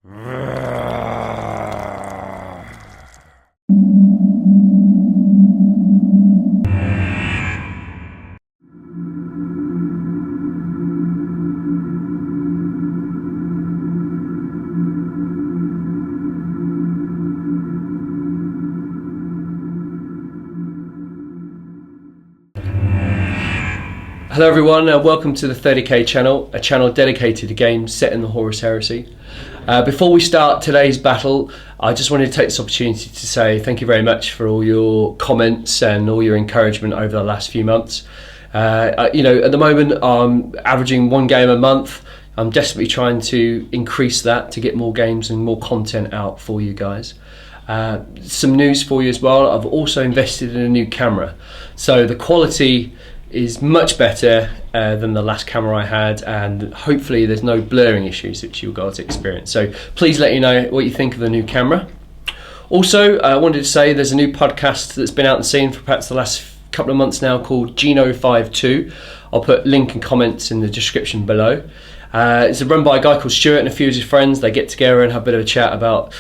Hello everyone, welcome to the 30k channel, a channel dedicated to games set in the HORUS heresy. Before we start today's battle, I just wanted to take this opportunity to say thank you very much for all your comments and all your encouragement over the last few months. At the moment I'm averaging one game a month. I'm desperately trying to increase that to get more games and more content out for you guys. Some news for you as well, I've also invested in a new camera. So the quality is much better than the last camera I had, and hopefully there's no blurring issues which you'll guys experience. So please let me know what you think of the new camera. Also, I wanted to say there's a new podcast that's been out and seen for perhaps the last couple of months now called Geno52. I'll put link and comments in the description below. It's run by a guy called Stuart and a few of his friends. They get together and have a bit of a chat about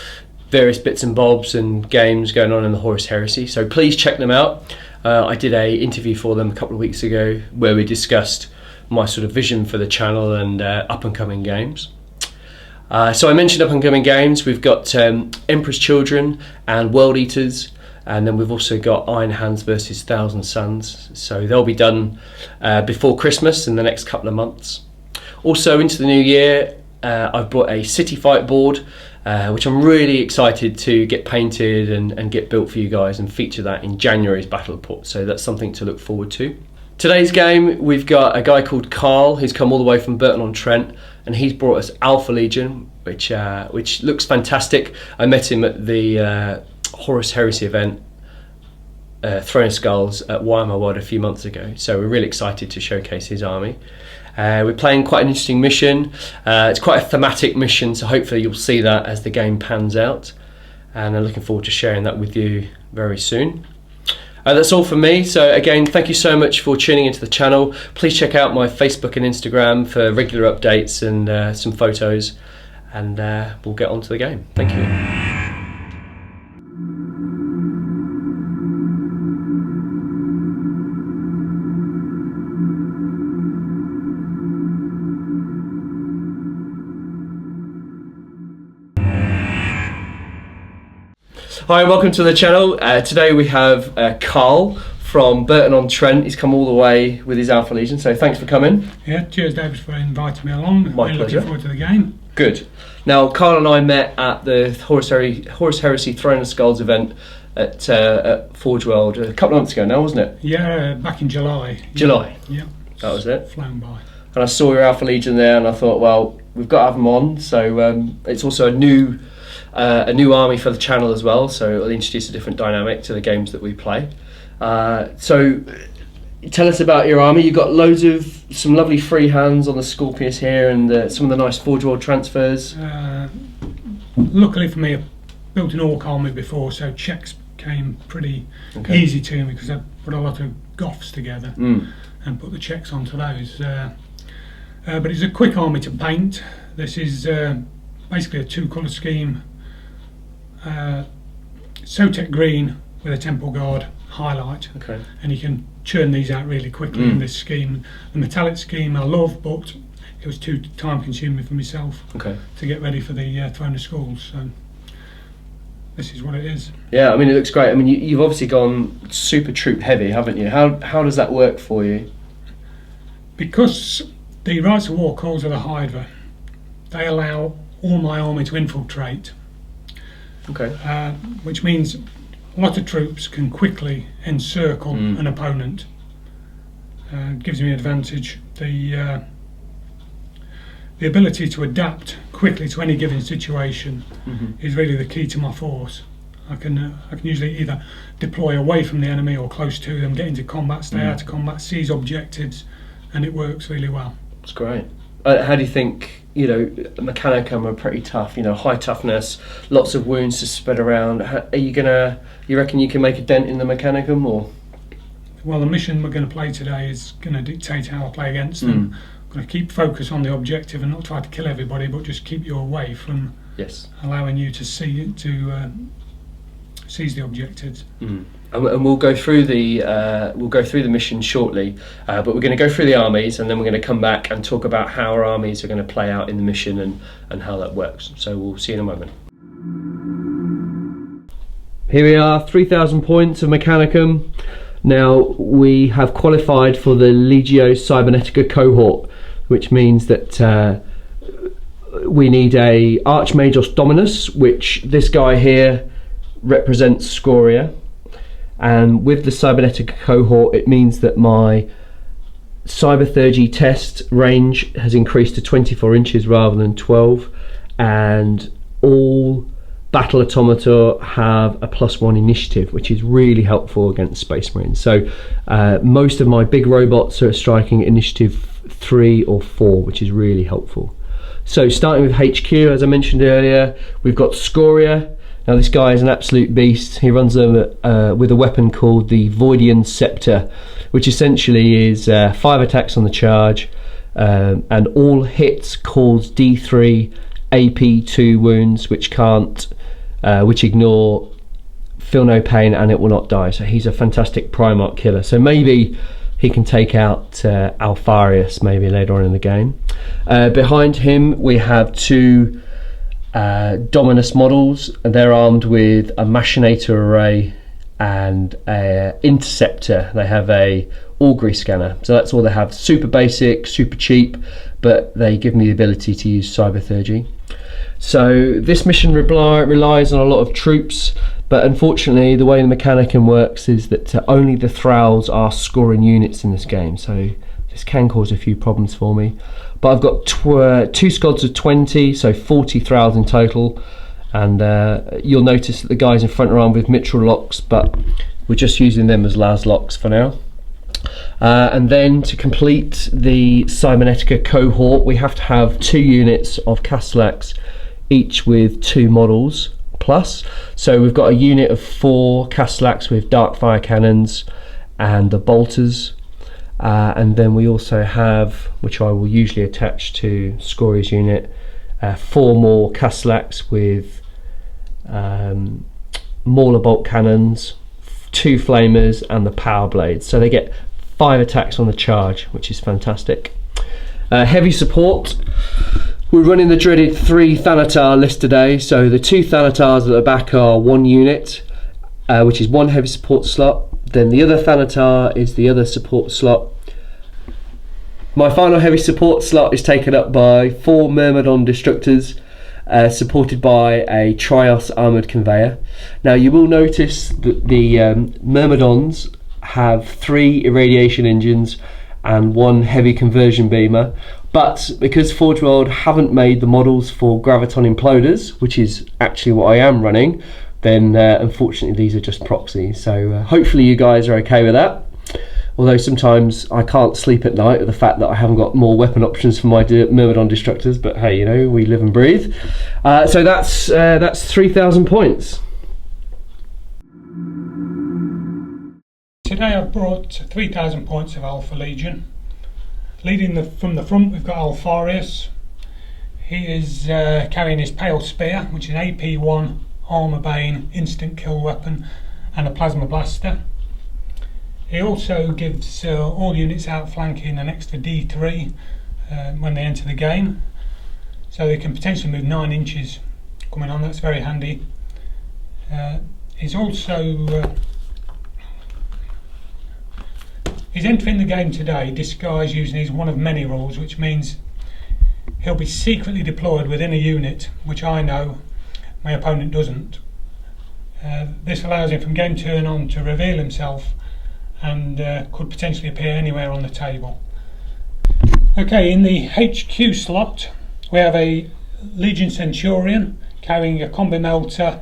various bits and bobs and games going on in the HORUS heresy. So please check them out. I did an interview for them a couple of weeks ago where we discussed my sort of vision for the channel and up-and-coming games. So I mentioned up-and-coming games. We've got Emperor's Children and World Eaters, and then we've also got Iron Hands versus Thousand Suns. So they'll be done before Christmas in the next couple of months. Also into the new year, I've bought a City Fight board, which I'm really excited to get painted and get built for you guys and feature that in January's Battle Report. So that's something to look forward to. Today's game, we've got a guy called Carl who's come all the way from Burton-on-Trent, and he's brought us Alpha Legion, which looks fantastic. I met him at the HORUS Heresy event, Throne of Skulls at Weimar World a few months ago. So we're really excited to showcase his army. We're playing quite an interesting mission. It's quite a thematic mission, so hopefully you'll see that as the game pans out. And I'm looking forward to sharing that with you very soon. That's all from me. So again, thank you so much for tuning into the channel. Please check out my Facebook and Instagram for regular updates and some photos. And we'll get on to the game. Thank you. Hi, welcome to the channel. Today we have Carl from Burton-on-Trent. He's come all the way with his Alpha Legion, so thanks for coming. Yeah, cheers David for inviting me along. My pleasure. Looking forward to the game. Good. Now, Carl and I met at the HORUS Heresy Throne of Skulls event at Forge World a couple of months ago now, wasn't it? Yeah, back in July. July? Yeah. That was it? Flown by. And I saw your Alpha Legion there and I thought, well, we've got to have them on. So it's also a new army for the channel as well, so it'll introduce a different dynamic to the games that we play. So tell us about your army. You've got loads of some lovely free hands on the Scorpius here and some of the nice Forge World transfers. Luckily for me, I've built an Orc army before, so checks came pretty easy to me because I put a lot of Goths together and put the checks onto those. But it's a quick army to paint. This is basically a two-colour scheme. Sotek green with a Temple Guard highlight, and you can churn these out really quickly in this scheme. The metallic scheme I love, but it was too time consuming for myself to get ready for the Throne of Skulls, so this is what it is. Yeah, I mean it looks great. I mean you've obviously gone super troop heavy, haven't you? How does that work for you? Because the Rights of War calls are the Hydra, they allow all my army to infiltrate. Which means a lot of troops can quickly encircle an opponent. Gives me an advantage. The ability to adapt quickly to any given situation is really the key to my force. I can usually either deploy away from the enemy or close to them, get into combat, stay out of combat, seize objectives, and it works really well. That's great. How do you think, Mechanicum are pretty tough, high toughness, lots of wounds to spread around. You reckon you can make a dent in the Mechanicum, or? Well, the mission we're going to play today is going to dictate how I play against them. I'm going to keep focus on the objective and not try to kill everybody, but just keep you away from Yes. allowing you to seize the objectives. And we'll go through the mission shortly, but we're going to go through the armies, and then we're going to come back and talk about how our armies are going to play out in the mission and how that works. So we'll see you in a moment. Here we are, 3,000 points of Mechanicum. Now we have qualified for the Legio Cybernetica Cohort, which means that we need a Archmagos Dominus, which this guy here represents Scoria. And with the Cybernetica Cohort, it means that my Cybertheurgy test range has increased to 24 inches rather than 12, and all battle automata have a +1 initiative, which is really helpful against Space Marines. So most of my big robots are striking initiative 3 or 4, which is really helpful. So starting with HQ, as I mentioned earlier, we've got Scoria. Now this guy is an absolute beast. He runs with a weapon called the Voidian Scepter, which essentially is 5 attacks on the charge, and all hits cause D3 AP2 wounds, which ignore, feel no pain, and it will not die. So he's a fantastic Primarch killer. So maybe he can take out Alfarius maybe later on in the game. Behind him we have 2 Dominus models, and they're armed with a Machinator array and a Interceptor. They have a augury scanner, so that's all they have. Super basic, super cheap, but they give me the ability to use Cybertheurgy. So this mission relies on a lot of troops, but unfortunately the way the Mechanicum works is that only the Thralls are scoring units in this game, so this can cause a few problems for me. But I've got 2 squads of 20, so 40 Thralls in total, and you'll notice that the guys in front are armed with mitral locks, but we're just using them as las locks for now. And then to complete the Cybernetica Cohort, we have to have 2 units of Castellax, each with 2 models plus. So we've got a unit of 4 Castellax with dark fire cannons and the bolters. And then we also have, which I will usually attach to Scoria's unit, 4 more Castellax with Mauler bolt cannons, 2 flamers, and the power blades. So they get 5 attacks on the charge, which is fantastic. Heavy support. We're running the dreaded 3 Thanatar list today. So the 2 Thanatars at the back are 1 unit, which is 1 heavy support slot. Then the other Thanatar is the other support slot. My final heavy support slot is taken up by 4 Myrmidon Destructors, supported by a Trios armoured conveyor. Now you will notice that the Myrmidons have 3 irradiation engines and 1 heavy conversion beamer, but because Forge World haven't made the models for Graviton imploders, which is actually what I am running, then unfortunately these are just proxies. So hopefully you guys are okay with that. Although sometimes I can't sleep at night with the fact that I haven't got more weapon options for my Myrmidon Destructors, but hey, you know, we live and breathe. So that's 3,000 points. Today I've brought 3,000 points of Alpha Legion. Leading from the front we've got Alfarius. He is carrying his Pale Spear, which is an AP1 Armour Bane instant kill weapon and a Plasma Blaster. He also gives all units outflanking an extra D3 when they enter the game, so they can potentially move 9 inches coming on. That's very handy. He's also he's entering the game today disguised using his one of many rules, which means he'll be secretly deployed within a unit, which I know my opponent doesn't. This allows him from game turn on to reveal himself and could potentially appear anywhere on the table. Okay, in the HQ slot we have a Legion Centurion carrying a combi melter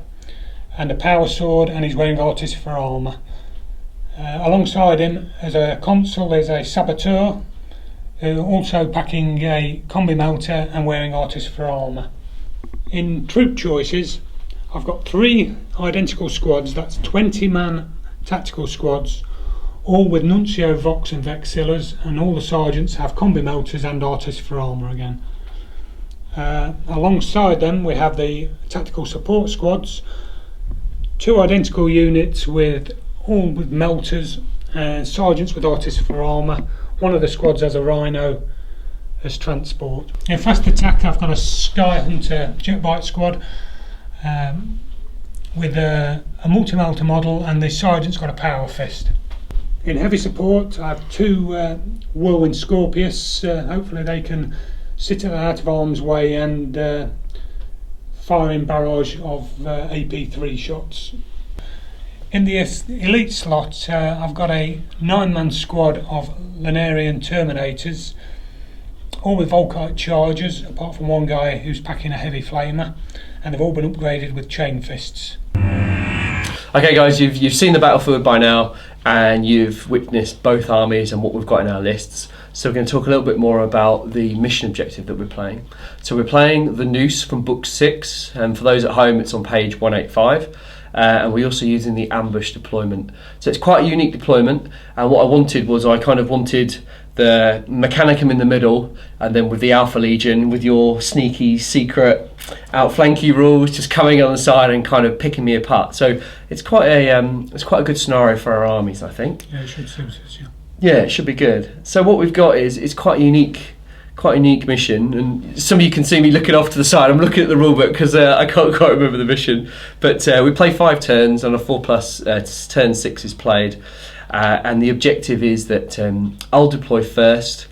and a power sword, and he's wearing Artis for armour. Alongside him as a consul there's a Saboteur, who also packing a combi melter and wearing Artis for armour. In troop choices I've got 3 identical squads, that's 20-man tactical squads, all with Nuncio, Vox and Vexillas, and all the sergeants have combi melters and Artis for armour again. Alongside them we have the tactical support squads, 2 identical units all with melters, and sergeants with artists for armour. One of the squads has a rhino as transport. In fast attack I've got a Sky Hunter jet bike squad with a multi-melter model, and the sergeant's got a power fist. In heavy support I have 2 Whirlwind Scorpius. Hopefully they can sit out of harm's way and firing barrage of AP3 shots. In the elite slot I've got a 9-man squad of Lunarian Terminators, all with Volkite chargers, apart from one guy who's packing a heavy flamer, and they've all been upgraded with chain fists. Okay guys, you've seen the battlefield by now, and you've witnessed both armies and what we've got in our lists. So we're going to talk a little bit more about the mission objective that we're playing. So we're playing the Noose from book 6, and for those at home it's on page 185. And we're also using the ambush deployment. So it's quite a unique deployment, and what I wanted was I kind of wanted the Mechanicum in the middle, and then with the Alpha Legion with your sneaky secret outflanky rules just coming on the side and kind of picking me apart. So it's quite a good scenario for our armies, I think. Yeah, it should suit us, yeah. Yeah, it should be good. So what we've got is it's quite a unique mission, and some of you can see me looking off to the side. I'm looking at the rulebook because I can't quite remember the mission. But we play 5 turns, and a 4+ turn 6 is played. And the objective is that I'll deploy first,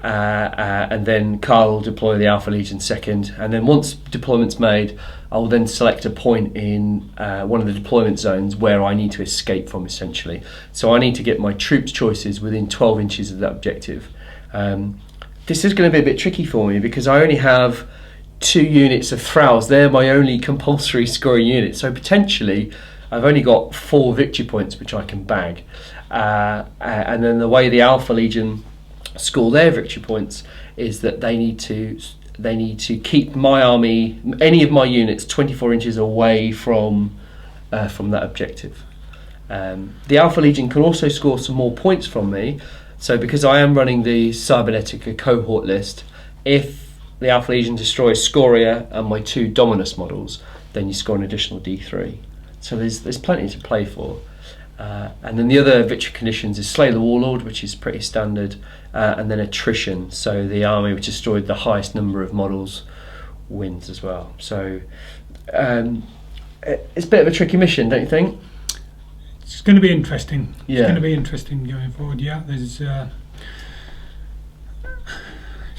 and then Carl will deploy the Alpha Legion second, and then once deployment's made, I will then select a point in one of the deployment zones where I need to escape from, essentially. So I need to get my troops' choices within 12 inches of that objective. This is going to be a bit tricky for me because I only have 2 units of Thralls. They're my only compulsory scoring units, so potentially I've only got 4 victory points which I can bag. And then the way the Alpha Legion score their victory points is that they need to keep my army, any of my units, 24 inches away from that objective. The Alpha Legion can also score some more points from me. So because I am running the Cybernetica Cohort list, if the Alpha Legion destroys Scoria and my 2 Dominus models, then you score an additional D3. So there's plenty to play for. And then the other victory conditions is Slay the Warlord, which is pretty standard, and then attrition. So the army which destroyed the highest number of models wins as well. So it's a bit of a tricky mission, don't you think? It's going to be interesting. Yeah. It's going to be interesting going forward. Yeah, there's. It's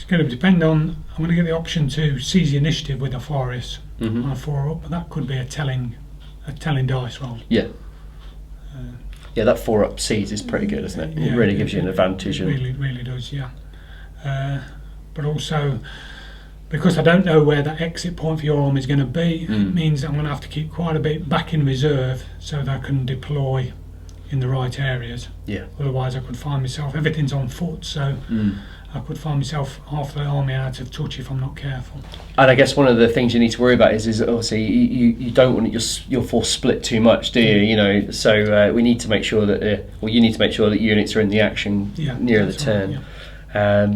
going to depend on. I'm going to get the option to seize the initiative with a HORUS on a 4-up, but that could be a telling dice roll. Yeah. Yeah, that 4-up seize is pretty good, isn't it? It really gives you an advantage. It really does. Yeah. But also, because I don't know where that exit point for your army is going to be, it means that I'm going to have to keep quite a bit back in reserve so that I can deploy in the right areas. Yeah. Otherwise, I could find myself, everything's on foot, so I could find myself half the army out of touch if I'm not careful. And I guess one of the things you need to worry about is obviously you don't want your force split too much, do you? You know, so we need to make sure that you need to make sure that units are in the action near the turn. Right, yeah.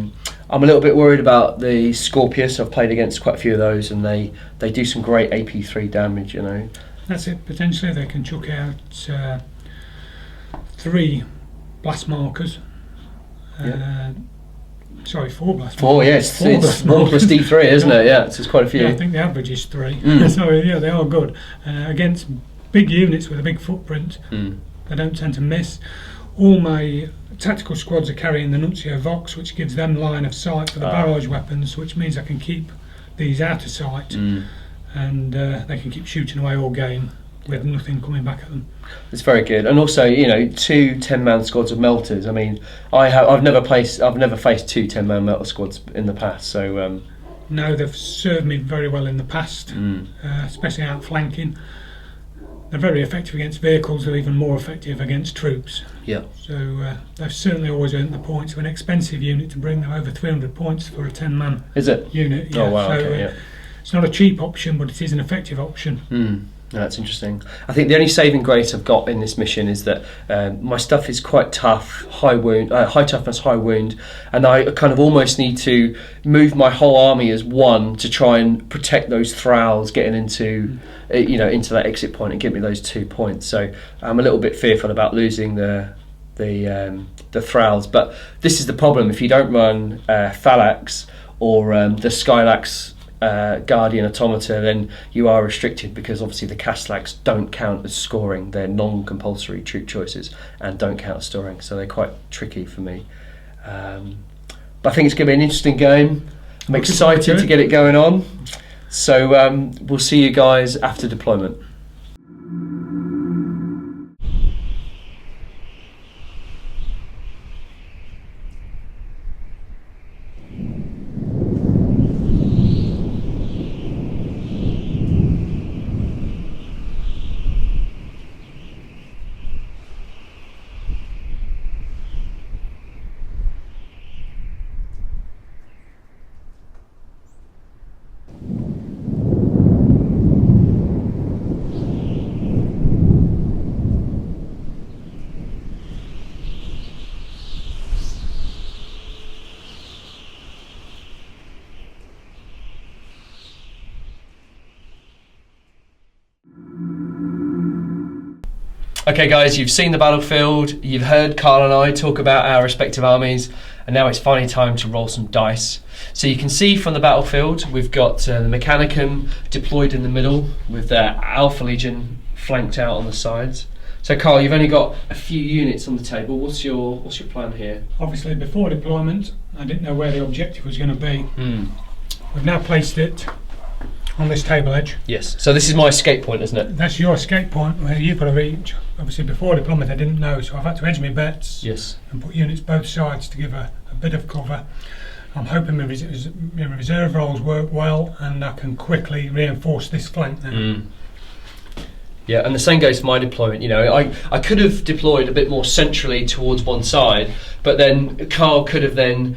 I'm a little bit worried about the Scorpius. I've played against quite a few of those, and they do some great AP3 damage, you know. That's it. Potentially they can chuck out 3 blast markers. Sorry, 4 blast markers. 4, yes. It's 1 plus D3, isn't it? Yeah, so it's quite a few. Yeah, I think the average is 3. So yeah, they are good. Against big units with a big footprint, they don't tend to miss. All my tactical squads are carrying the Nuncio Vox, which gives them line of sight for the barrage weapons, which means I can keep these out of sight, and they can keep shooting away all game with nothing coming back at them. It's very good, and also 2 10-man squads of melters. I mean, I've never faced 2 10-man melter squads in the past, so no, they've served me very well in the past, especially outflanking. They're very effective against vehicles. They're even more effective against troops. Yeah. So they've certainly always earned the points. Of an expensive unit to bring them over 300 points for a 10-man. Is it? Unit. Yeah. Oh wow. So, okay. Yeah. It's not a cheap option, but it is an effective option. No, that's interesting. I think the only saving grace I've got in this mission is that my stuff is quite tough, high toughness, high wound, and I kind of almost need to move my whole army as one to try and protect those thralls getting into, into that exit point and give me those 2 points. So I'm a little bit fearful about losing the thralls, but this is the problem. If you don't run Phalanx or the Skylax Guardian Automata, then you are restricted, because obviously the Caslax don't count as scoring. They're non-compulsory troop choices and don't count as scoring, so they're quite tricky for me. But I think it's going to be an interesting game. I'm excited to get it going on. So we'll see you guys after deployment. Okay guys, you've seen the battlefield, you've heard Carl and I talk about our respective armies, and now it's finally time to roll some dice. So you can see from the battlefield, we've got the Mechanicum deployed in the middle with their Alpha Legion flanked out on the sides. So Carl, you've only got a few units on the table. What's your plan here? Obviously before deployment, I didn't know where the objective was going to be. We've now placed it on this table edge. Yes, so this is my escape point, isn't it? That's your escape point where you've got to reach. Obviously before deployment I didn't know, so I've had to edge my bets. Yes. And put units both sides to give a bit of cover. I'm hoping my reserve rolls work well and I can quickly reinforce this flank then. Yeah, and the same goes for my deployment. I could have deployed a bit more centrally towards one side, but then Carl could have then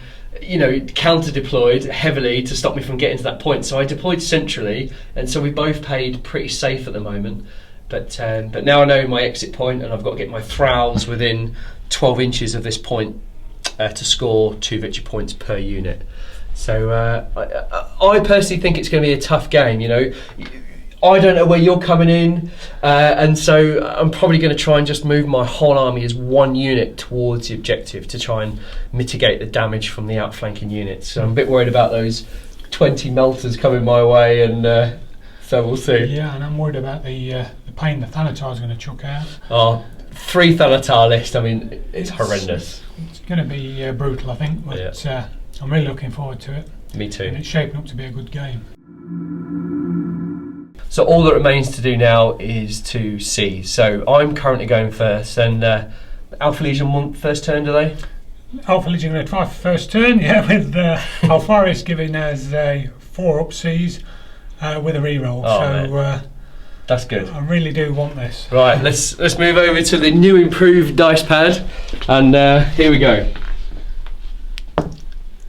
counter-deployed heavily to stop me from getting to that point. So I deployed centrally, and so we both played pretty safe at the moment. But now I know my exit point, and I've got to get my thralls within 12 inches of this point to score 2 victory points per unit. So I personally think it's going to be a tough game. I don't know where you're coming in, and so I'm probably going to try and just move my whole army as one unit towards the objective to try and mitigate the damage from the outflanking units. So I'm a bit worried about those 20 melters coming my way, and so we'll see. Yeah, and I'm worried about the pain the Thanatar's going to chuck out. Oh, 3 Thanatar list, I mean, it's horrendous. It's going to be brutal, I think, but yeah. I'm really looking forward to it. Me too. And it's shaping up to be a good game. So all that remains to do now is to see. So I'm currently going first, and Alpha Legion want first turn, do they? Alpha Legion going to try for first turn, yeah, with Alfaris giving us 4 up Cs with a reroll. That's good. I really do want this. Right, let's move over to the new improved dice pad, and here we go.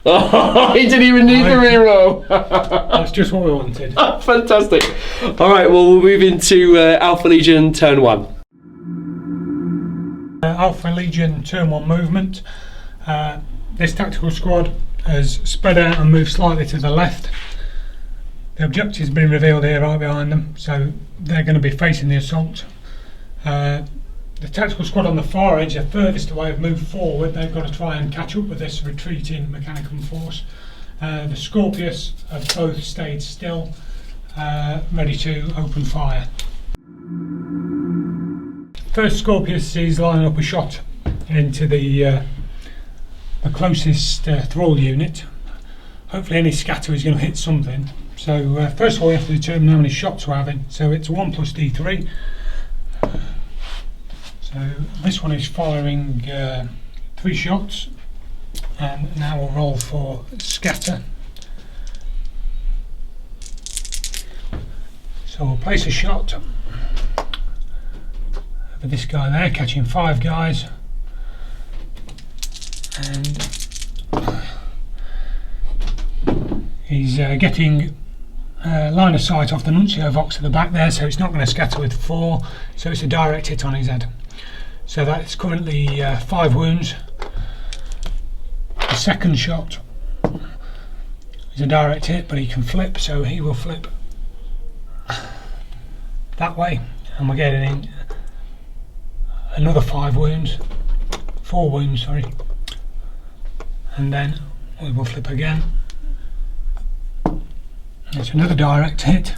Oh, he didn't even need the reroll. That's just what we wanted. Fantastic. All right, well, we'll move into Alpha Legion turn 1. Alpha Legion turn 1 movement. This tactical squad has spread out and moved slightly to the left. The objective's been revealed here right behind them, so they're going to be facing the assault. The tactical squad on the far edge, the furthest away, have moved forward. They've got to try and catch up with this retreating Mechanicum force. The Scorpius have both stayed still, ready to open fire. First Scorpius is lining up a shot into the closest thrall unit. Hopefully any scatter is going to hit something. So first of all we have to determine how many shots we're having. So it's 1 plus D3. So this one is firing 3 shots, and now we'll roll for scatter. So we'll place a shot for this guy there, catching 5 guys, and he's getting line of sight off the nuncio box at the back there, so it's not going to scatter with 4, so it's a direct hit on his head. So that's currently 5 wounds. The second shot is a direct hit, but he can flip, so he will flip that way, and we're getting in another 4 wounds, sorry, and then we will flip again. It's another direct hit,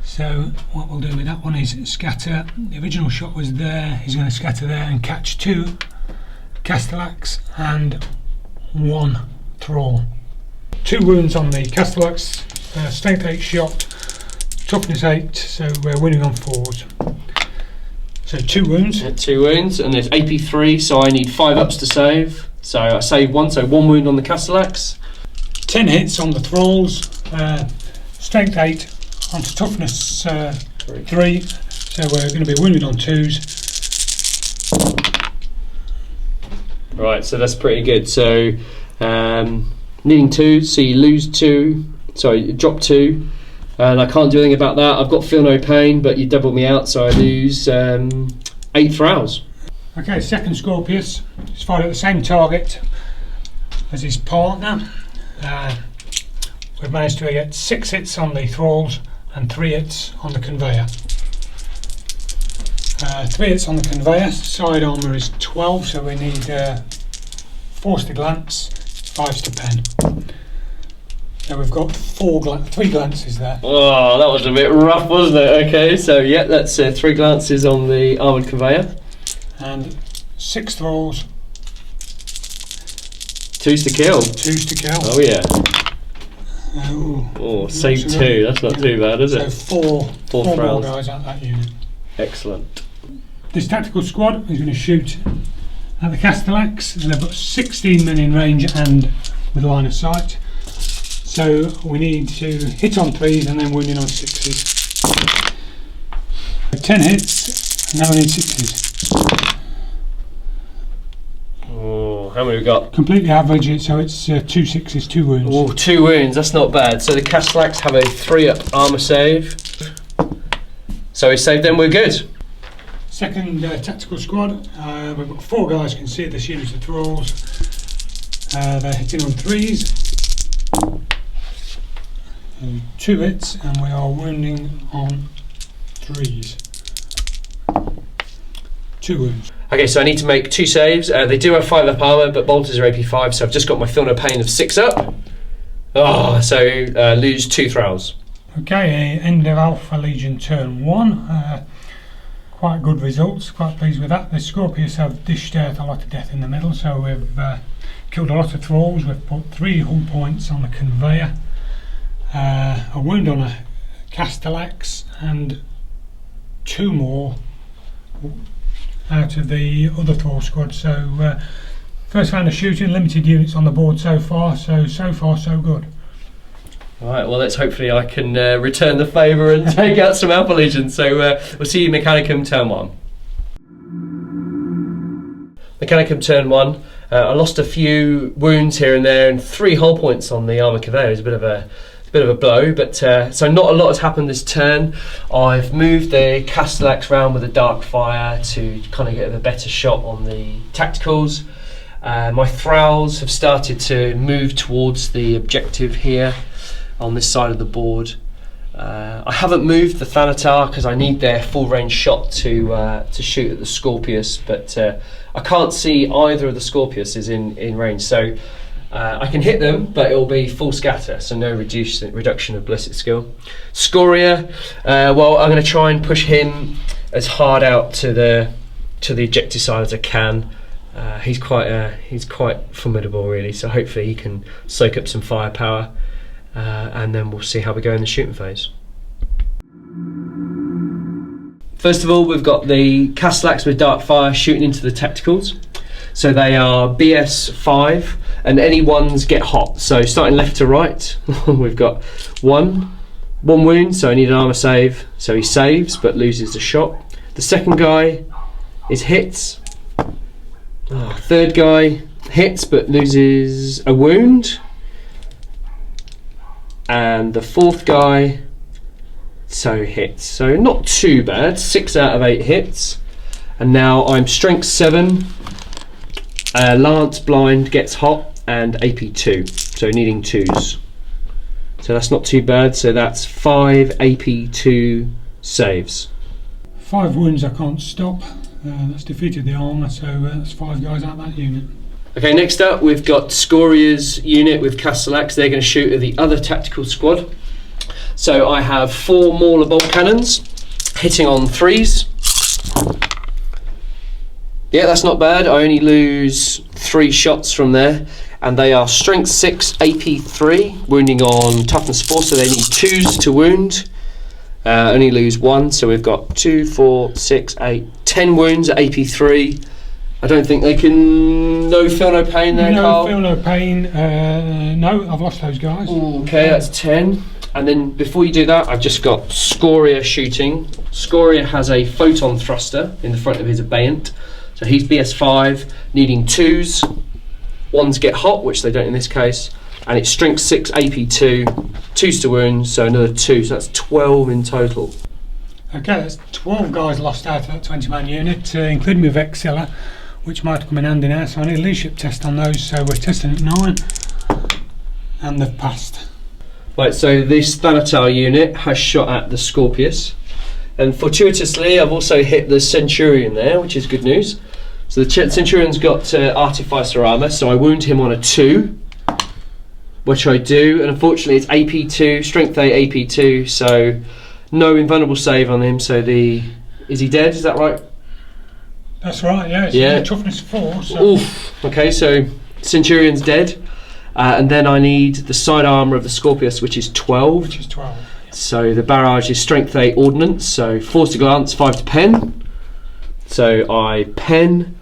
so what we'll do with that one is scatter. The original shot was there, he's going to scatter there and catch 2 Castellax and 1 Thrall. 2 wounds on the Castellax, strength 8 shot, toughness 8, so we're winning on 4s. So 2 wounds. 2 wounds, and there's AP 3, so I need 5 ups to save. So I saved 1, so 1 wound on the Castellax. 10 hits on the Thralls, strength 8 onto toughness 3, so we're going to be wounded on 2s. Right, so that's pretty good. So needing 2, so you lose 2, sorry, you drop 2, and I can't do anything about that. I've got feel no pain, but you doubled me out, so I lose 8 thralls. Okay, second Scorpius is fired at the same target as his partner. We've managed to get 6 hits on the Thralls and 3 hits on the conveyor. 3 hits on the conveyor, side armour is 12, so we need 4s to glance, 5s to pen. So we've got 3 glances there. Oh, that was a bit rough, wasn't it? Okay, so yeah, that's 3 glances on the armoured conveyor. And 6 Thralls. 2s to kill. 2s to kill. Oh yeah. Oh, save 2. That's not too bad, is it? So 4 more thralls. guys at that unit. Excellent. This tactical squad is going to shoot at the Castellax. They've got 16 men in range and with line of sight. So we need to hit on 3s and then wounding on 6s. 10 hits, and now we need 6s. Oh, how many we got? Completely average, so it's 2 6s, 2 wounds. Oh, 2 wounds, that's not bad. So the Castellax have a 3-up armour save. So we saved them, we're good. Second tactical squad, we've got 4 guys can see this unit of Thralls. They're hitting on 3s. 2 hits, and we are wounding on 3s. 2 wounds. Okay, so I need to make 2 saves. They do have 5-up armour, but bolters are AP 5, so I've just got my feel no pain of 6-up. Oh, so lose 2 thralls. Okay, end of Alpha Legion turn 1. Quite good results, quite pleased with that. The Scorpius have dished out a lot of death in the middle, so we've killed a lot of Thralls. We've put 3 hull points on the conveyor, a wound on a Castellax, and 2 more out of the other Thrall squad. So first round of shooting, limited units on the board so far, so far so good. Alright, well hopefully I can return the favour and take out some Alpha Legions. So we'll see you Mechanicum turn 1. Mechanicum turn 1. I lost a few wounds here and there and 3 hull points on the armour conveyor. It was a bit of a blow, but so not a lot has happened this turn. I've moved the Castellax round with a dark fire to kind of get a better shot on the tacticals. My thralls have started to move towards the objective here on this side of the board. I haven't moved the Thanatar because I need their full range shot to shoot at the Scorpius, but I can't see either of the Scorpiuses in range, so I can hit them, but it will be full scatter, so no reduction of ballistic skill. Scoria, well, I'm going to try and push him as hard out to the objective side as I can. He's quite formidable, really. So hopefully he can soak up some firepower, and then we'll see how we go in the shooting phase. First of all, we've got the Castellax with dark fire shooting into the tacticals. So they are BS 5, and any ones get hot. So starting left to right, we've got one wound, so I need an armour save. So he saves but loses the shot. The second guy is hits. Third guy hits but loses a wound. and the fourth guy hits. So not too bad, 6 out of 8 hits. And now I'm strength 7, Lance blind gets hot, and AP 2, so needing 2s. So that's not too bad, so that's 5 AP 2 saves. 5 wounds I can't stop. That's defeated the armour, so that's 5 guys out of that unit. Okay, next up we've got Scoria's unit with Castellax. They're going to shoot at the other tactical squad. So I have 4 Mauler bolt cannons hitting on 3s. Yeah, that's not bad. I only lose 3 shots from there, and they are strength 6 AP 3, wounding on toughness 4, so they need 2s to wound. Only lose 1, so we've got 2, 4, 6, 8, 10 wounds at AP 3. I don't think they can. No feel no pain there, Carl? No feel no pain. No, I've lost those guys. Okay, that's 10. And then before you do that, I've just got Scoria shooting. Scoria has a photon thruster in the front of his abeyant. So he's BS5, needing 2s. 1s get hot, which they don't in this case. And it's strength 6 AP 2, 2s to wound, so another 2. So that's 12 in total. Okay, that's 12 guys lost out of that 20-man unit, including with Vexilla, which might come in handy now. So I need a leadership test on those, so we're testing at 9. And they've passed. Right, so this Thanatar unit has shot at the Scorpius. And fortuitously, I've also hit the Centurion there, which is good news. So the Centurion's got Artificer armour, so I wound him on a 2, which I do, and unfortunately it's AP 2, Strength 8 AP 2, so no invulnerable save on him. So is he dead? Is that right? That's right. Yeah. Yeah. Toughness 4. So. Oof. Okay, so Centurion's dead, and then I need the side armour of the Scorpius, which is 12. Which is 12. Yeah. So the barrage is Strength 8 Ordnance, so 4 to glance, 5 to pen. So I pen,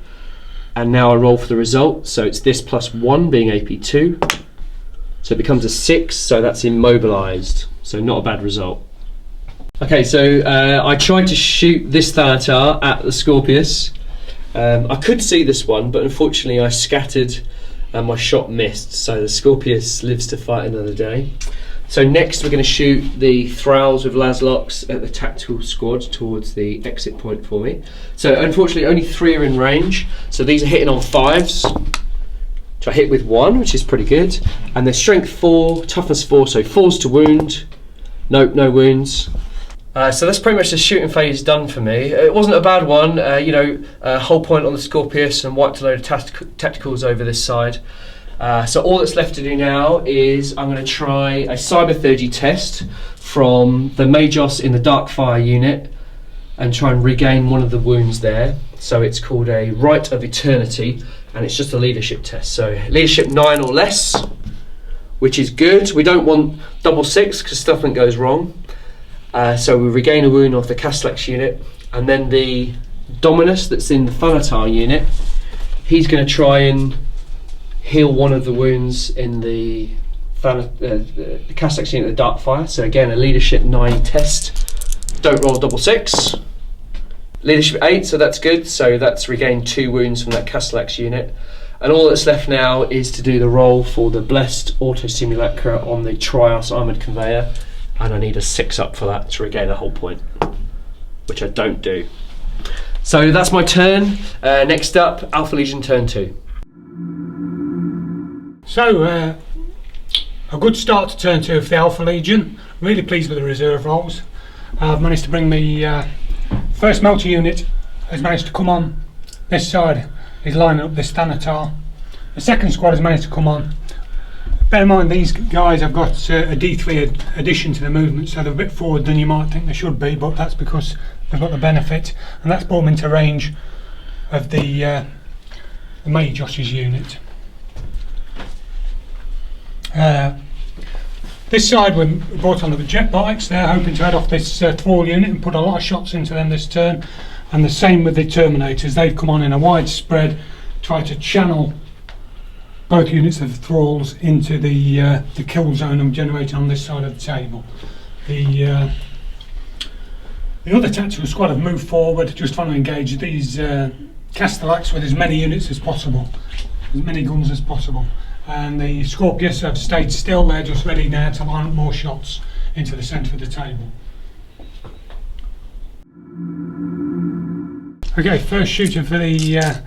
and now I roll for the result. So it's this plus 1 being AP 2. So it becomes a 6, so that's immobilised. So not a bad result. Okay, so I tried to shoot this Thanatar at the Scorpius. I could see this one, but unfortunately I scattered and my shot missed. So the Scorpius lives to fight another day. So next we're going to shoot the Thralls with Laslox at the tactical squad towards the exit point for me. So unfortunately only 3 are in range. So these are hitting on 5s. So I hit with 1, which is pretty good. And they're strength 4, toughness 4, so 4s to wound. Nope, no wounds. So that's pretty much the shooting phase done for me. It wasn't a bad one, whole point on the Scorpius and wiped a load of tacticals over this side. So all that's left to do now is I'm going to try a Cybernetica test from the Magos in the Darkfire unit and try and regain one of the wounds there. So it's called a Rite of Eternity, and it's just a leadership test. So leadership 9 or less, which is good. We don't want double 6 because stuff goes wrong. So we regain a wound off the Castellax unit, and then the Dominus that's in the Thanatar unit, he's going to try and heal one of the wounds in the Castellax unit, the Darkfire. So again, a leadership 9 test. Don't roll double 6. Leadership 8, so that's good. So that's regained 2 wounds from that Castellax unit. And all that's left now is to do the roll for the Blessed Auto Simulacra on the Trios Armoured Conveyor. And I need a 6 up for that to regain a whole point, which I don't do. So that's my turn. Next up, Alpha Legion turn 2. So, a good start to turn 2 for the Alpha Legion. Really pleased with the reserve rolls. I've managed to bring me first melter unit has managed to come on this side. He's lining up this Thanatar. The second squad has managed to come on. Bear in mind, these guys have got a D3 addition to the movement, so they're a bit forward than you might think they should be, but that's because they've got the benefit, and that's brought them into range of the Majos's unit. This side we brought on the jet bikes. They're hoping to head off this Thrall unit and put a lot of shots into them this turn, and the same with the Terminators. They've come on in a wide spread, try to channel both units of Thralls into the kill zone I'm generating on this side of the table. The other tactical squad have moved forward, just trying to engage these Castellax with as many units as possible, as many guns as possible. and the Scorpius have stayed still. They're just ready now to line up more shots into the centre of the table. Okay, first shooter for the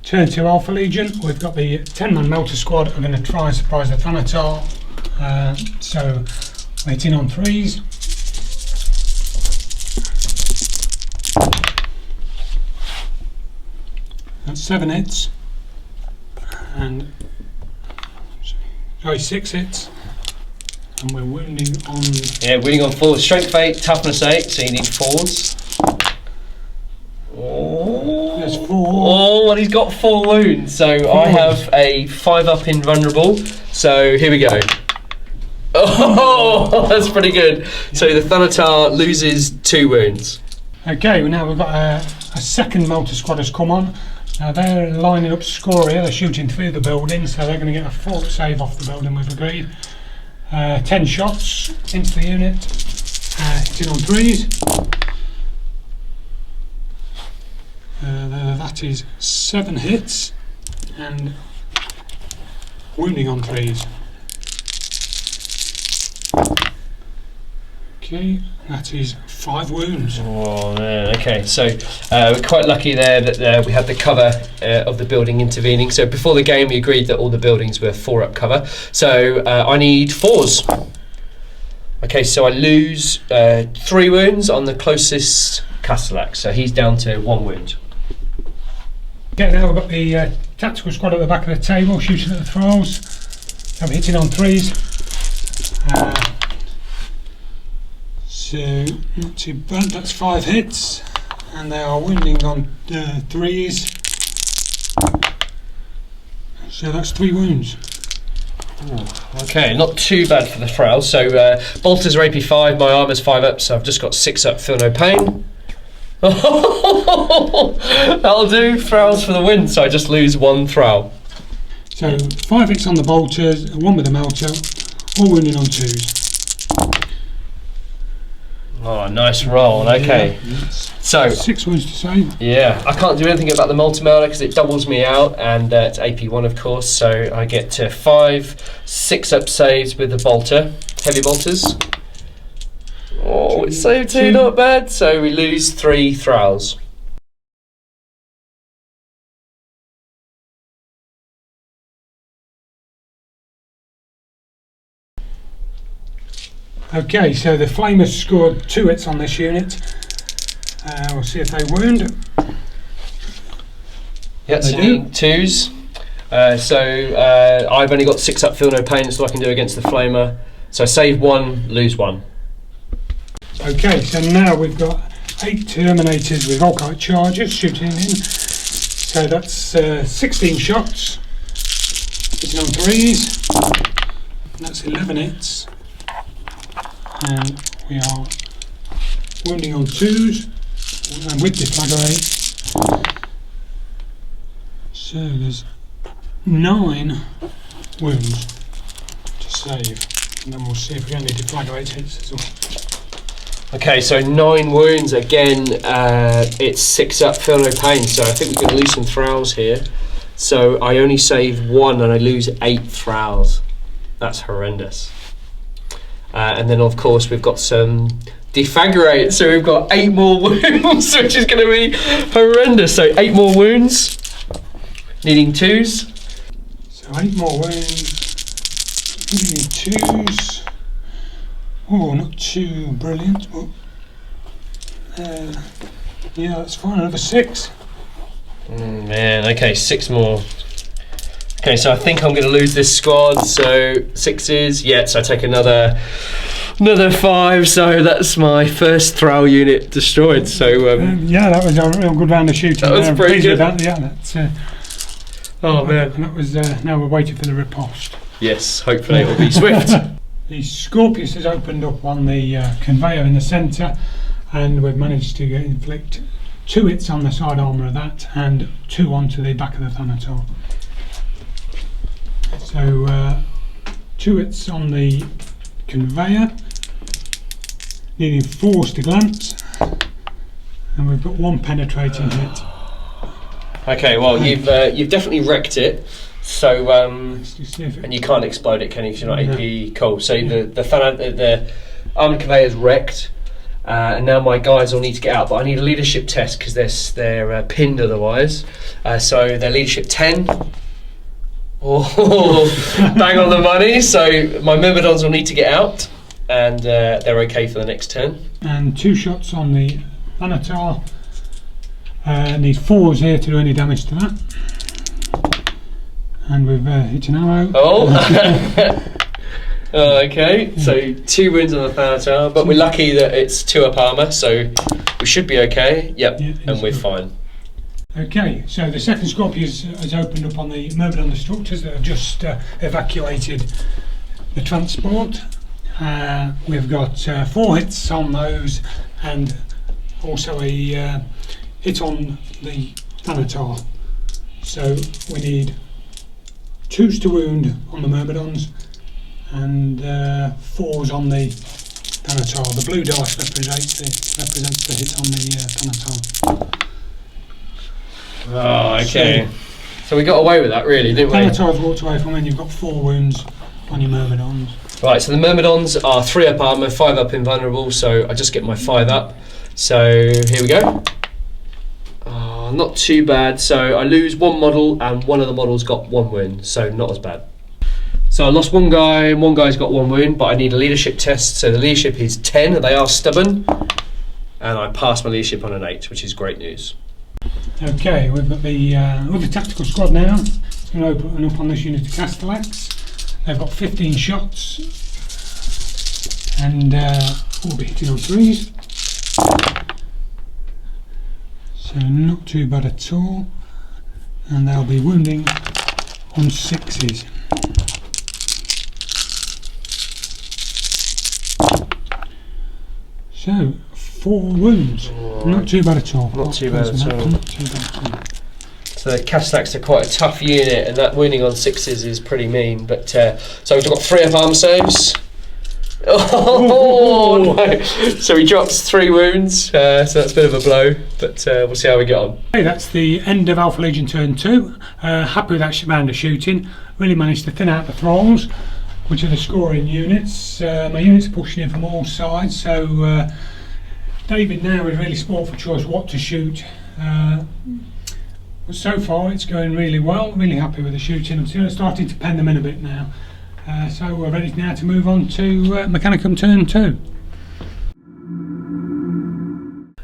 Turn 2 Alpha Legion. We've got the 10-man melter squad are going to try and surprise the Thanatar. So we're hitting on 3s. That's 7 hits. And sorry, 6 hits. And we're wounding on... Yeah, wounding on 4. Strength 8, toughness 8, so you need 4s. Oh, there's 4. Oh, and he's got 4 wounds. So 4 I have a 5 up in vulnerable. So here we go. Oh, that's pretty good. Yeah. So the Thanatar loses 2 wounds. Okay, well now we've got a second melter squad has come on. Now they're lining up Scoria. They're shooting through the building, so they're going to get a fort save off the building, we've agreed. 10 shots into the unit, hitting on 3s. That is 7 hits and wounding on 3s. Okay, that is 5 wounds. Oh man, okay, so we're quite lucky there that we had the cover of the building intervening. So before the game we agreed that all the buildings were 4 up cover. So I need 4s. Okay, so I lose 3 wounds on the closest Castellax, so he's down to 1 wound. Okay, now we've got the tactical squad at the back of the table shooting at the thralls. So we're hitting on 3s. So not too bad, that's 5 hits, and they are wounding on 3s. So that's 3 wounds. Ooh, okay, not too bad for the Thrall. So bolters are AP 5, my armour's 5 up, so I've just got 6 up, feel no pain. That'll do, Thralls for the win, so I just lose 1 Thrall. So 5 hits on the bolters, 1 with the melter, all wounding on 2s. Oh, nice roll, okay. Yeah, so 6 wounds to save. Yeah, I can't do anything about the multi-melter because it doubles me out, and it's AP1 of course, so I get to 5 6-up saves with the bolter, heavy bolters. Oh, it's saved 2, not bad, so we lose 3 Thralls. Okay, so the Flamers scored 2 hits on this unit. We'll see if they wound. Yeah, so do. 2s. I've only got 6 up, feel no pain, so I can do against the Flamer. So I save 1, lose 1. Okay, so now we've got 8 Terminators with Volkite charges shooting in. So that's 16 shots. Hitting on 3s. That's 11 hits. And we are wounding on 2s and with deflagrate. So there's 9 wounds to save, and then we'll see if we get any deflagrate hits as well. Okay, so 9 wounds again. It's 6 up, feel no pain. So I think we can lose some Thralls here. So I only save 1 and I lose 8 Thralls. That's horrendous. And then of course we've got some deflagrate, so we've got 8 more wounds, which is going to be horrendous. So 8 more wounds, needing 2s. So 8 more wounds, needing 2s. Oh, not too brilliant, but yeah, that's fine. Another 6. Man, okay, 6 more. Okay, so I think I'm going to lose this squad. So 6s, yeah. So I take another 5. So that's my first Thrall unit destroyed. So yeah, that was a real good round of shooting. That was pretty good. That. Yeah, that's. Oh man, and that was. Now we're waiting for the riposte. Yes, hopefully it will be swift. The Scorpius has opened up on the conveyor in the centre, and we've managed to inflict 2 hits on the side armour of that, and 2 onto the back of the Thanatar. So 2 hits on the conveyor, needing 4s to glance, and we've got 1 penetrating hit. Okay, well you've definitely wrecked it. So Let's just see if it, and you can't explode it, can you? Because you're not No. AP cool. So Yeah. the armoured conveyor's wrecked, and now my guys will need to get out. But I need a leadership test because they're pinned otherwise. So their leadership 10. Oh, bang on the money. So my Myrmidons will need to get out, and they're okay for the next turn. and 2 shots on the Thanatar. Need 4s here to do any damage to that. And we've hit an arrow. Oh. Okay, so 2 wounds on the Thanatar, but we're lucky that it's 2 up armour, so we should be okay. Yep, Yeah, and we're good. fine. Okay, so the second Scorpion has opened up on the Myrmidon destructors that have just evacuated the transport. We've got 4 hits on those, and also a hit on the Thanatar. So we need 2s to wound on the Myrmidons and 4s on the Thanatar. The blue dice represents the hit on the Thanatar. Oh, okay. So we got away with that, really, didn't we? Thanatar's walked away from when you've got 4 wounds on your Myrmidons. Right, so the Myrmidons are 3 up armour, 5 up invulnerable, so I just get my 5 up. So here we go. Oh, not too bad. So I lose 1 model, and one of the models got 1 wound, so not as bad. So I lost 1 guy, and 1 guy's got 1 wound, but I need a leadership test. So the leadership is 10, and they are stubborn, and I passed my leadership on an 8, which is great news. Okay, we've got the other tactical squad now. It's going to open up on this unit of Castellax. They've got 15 shots, and we'll be hitting on 3s. So not too bad at all, and they'll be wounding on 6s. So 4 wounds, not too bad at all. Not too bad at all. Not too bad at all. So the Castellax are quite a tough unit, and that wounding on 6s is pretty mean. But so we've got 3 up armour saves. Oh no! So he drops 3 wounds, so that's a bit of a blow. But we'll see how we get on. Okay, that's the end of Alpha Legion turn 2. Happy with that round of shooting. Really managed to thin out the thralls, which are the scoring units. My units are pushing in from all sides, so David now is really sport for choice what to shoot. But so far it's going really well, really happy with the shooting. I'm starting to pen them in a bit now. So we're ready now to move on to Mechanicum turn 2.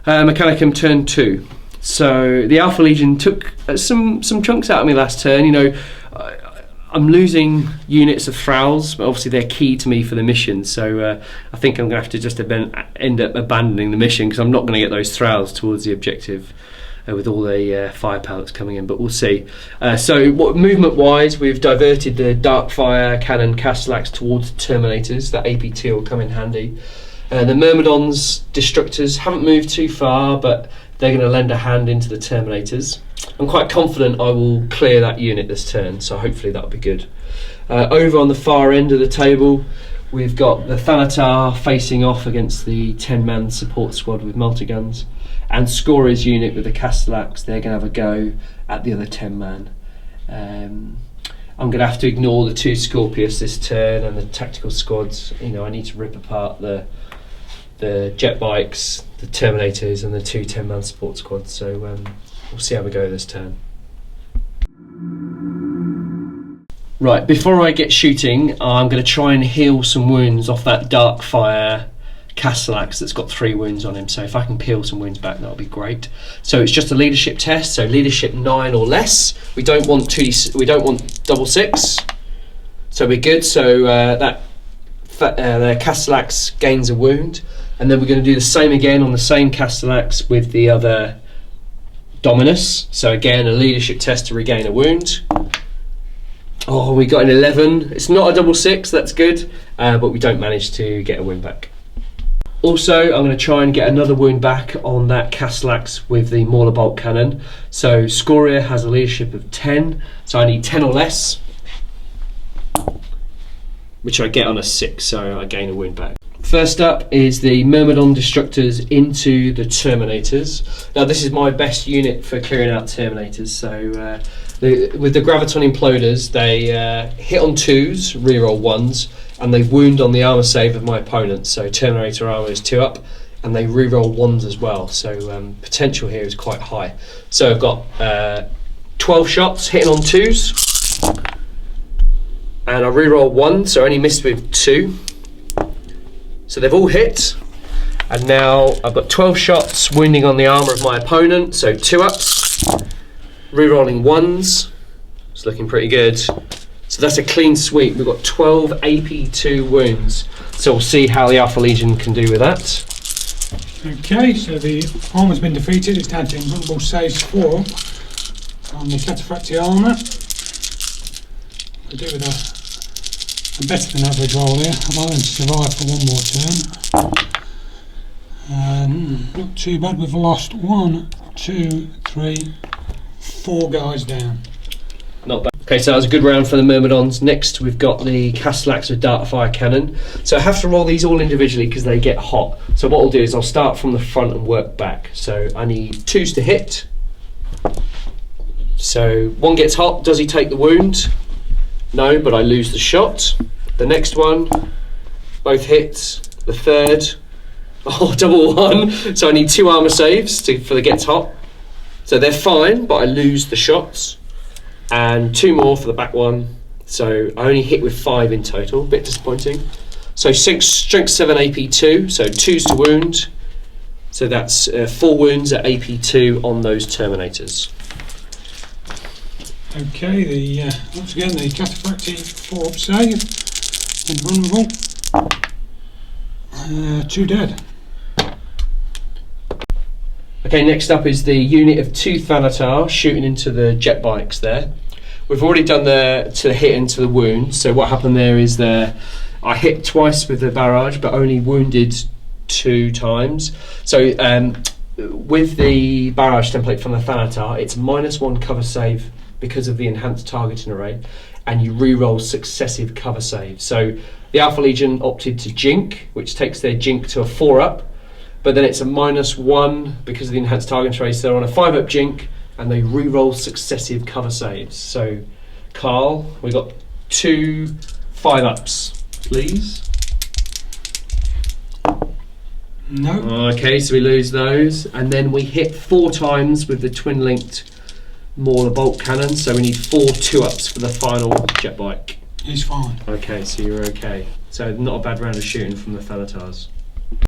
Mechanicum turn 2. So the Alpha Legion took some chunks out of me last turn. You know, I'm losing units of thralls, but obviously they're key to me for the mission. So I think I'm going to have to just end up abandoning the mission because I'm not going to get those thralls towards the objective. With all the firepower that's coming in, but we'll see. So movement-wise, we've diverted the Darkfire Cannon Castellax towards the Terminators. That APT will come in handy. The Myrmidons Destructors haven't moved too far, but they're going to lend a hand into the Terminators. I'm quite confident I will clear that unit this turn, so hopefully that'll be good. Over on the far end of the table, we've got the Thanatar facing off against the 10-man support squad with multi-guns. And Scoria's unit with the Castellax, they're going to have a go at the other 10-man. I'm going to have to ignore the 2 Scorpius this turn and the tactical squads. You know, I need to rip apart the jet bikes, the Terminators, and the 2 10-man support squads. So we'll see how we go this turn. Right, before I get shooting, I'm going to try and heal some wounds off that Darkfire Castellax that's got 3 wounds on him, so if I can peel some wounds back, that'll be great. So it's just a leadership test, so leadership 9 or less. We don't want double 6, so we're good. So the Castellax gains a wound, and then we're going to do the same again on the same Castellax with the other Dominus. So again, a leadership test to regain a wound. Oh, we got an 11. It's not a double 6, that's good, but we don't manage to get a wound back. Also, I'm going to try and get another wound back on that Castellax with the Mauler Bolt Cannon. So Scoria has a leadership of 10, so I need 10 or less, which I get on a 6, so I gain a wound back. First up is the Myrmidon Destructors into the Terminators. Now this is my best unit for clearing out Terminators, so With the graviton imploders, they hit on 2s, reroll 1s, and they wound on the armor save of my opponent. So Terminator armor is 2 up, and they reroll 1s as well. So potential here is quite high. So I've got 12 shots hitting on 2s, and I reroll 1, so I only missed with 2. So they've all hit, and now I've got 12 shots wounding on the armor of my opponent. So 2 ups. Rerolling 1s, it's looking pretty good. So that's a clean sweep. We've got 12 AP2 wounds. So we'll see how the Alpha Legion can do with that. Okay, so the armour's been defeated. It's down to invulnerable saves 4 on the Cataphractii armour. We'll do with a better than average roll here. I've only survived for 1 more turn. Not too bad. We've lost 1, 2, 3, 4 guys down. Not bad. Okay, so that was a good round for the Myrmidons. Next, we've got the Castellax with Dartfire Cannon. So I have to roll these all individually because they get hot. So what I'll do is I'll start from the front and work back. So I need 2s to hit. So 1 gets hot. Does he take the wound? No, but I lose the shot. The next one, both hits. The third, double 1. So I need 2 armor saves for the gets hot. So they're fine, but I lose the shots. And 2 more for the back one. So I only hit with 5 in total, a bit disappointing. So strength 7 AP2, so 2s to wound. So that's 4 wounds at AP2 on those Terminators. Okay, once again the Cataphractii 4 up save, invulnerable, 2 dead. Okay, next up is the unit of 2 Thanatar shooting into the jet bikes there. We've already done the hit into the wound, so what happened there is I hit twice with the barrage but only wounded 2 times. So with the barrage template from the Thanatar, it's -1 cover save because of the enhanced targeting array, and you re-roll successive cover saves. So the Alpha Legion opted to Jink, which takes their Jink to a 4 up, but then it's a -1 because of the enhanced target array, so they're on a 5 up Jink, and they re-roll successive cover saves. So Carl, we got 2 5 ups, please. No. Okay, so we lose those, and then we hit 4 times with the twin-linked Mauler bolt cannon, so we need 4 2-ups for the final jet bike. He's fine. Okay, so you're okay. So not a bad round of shooting from the Thanatars.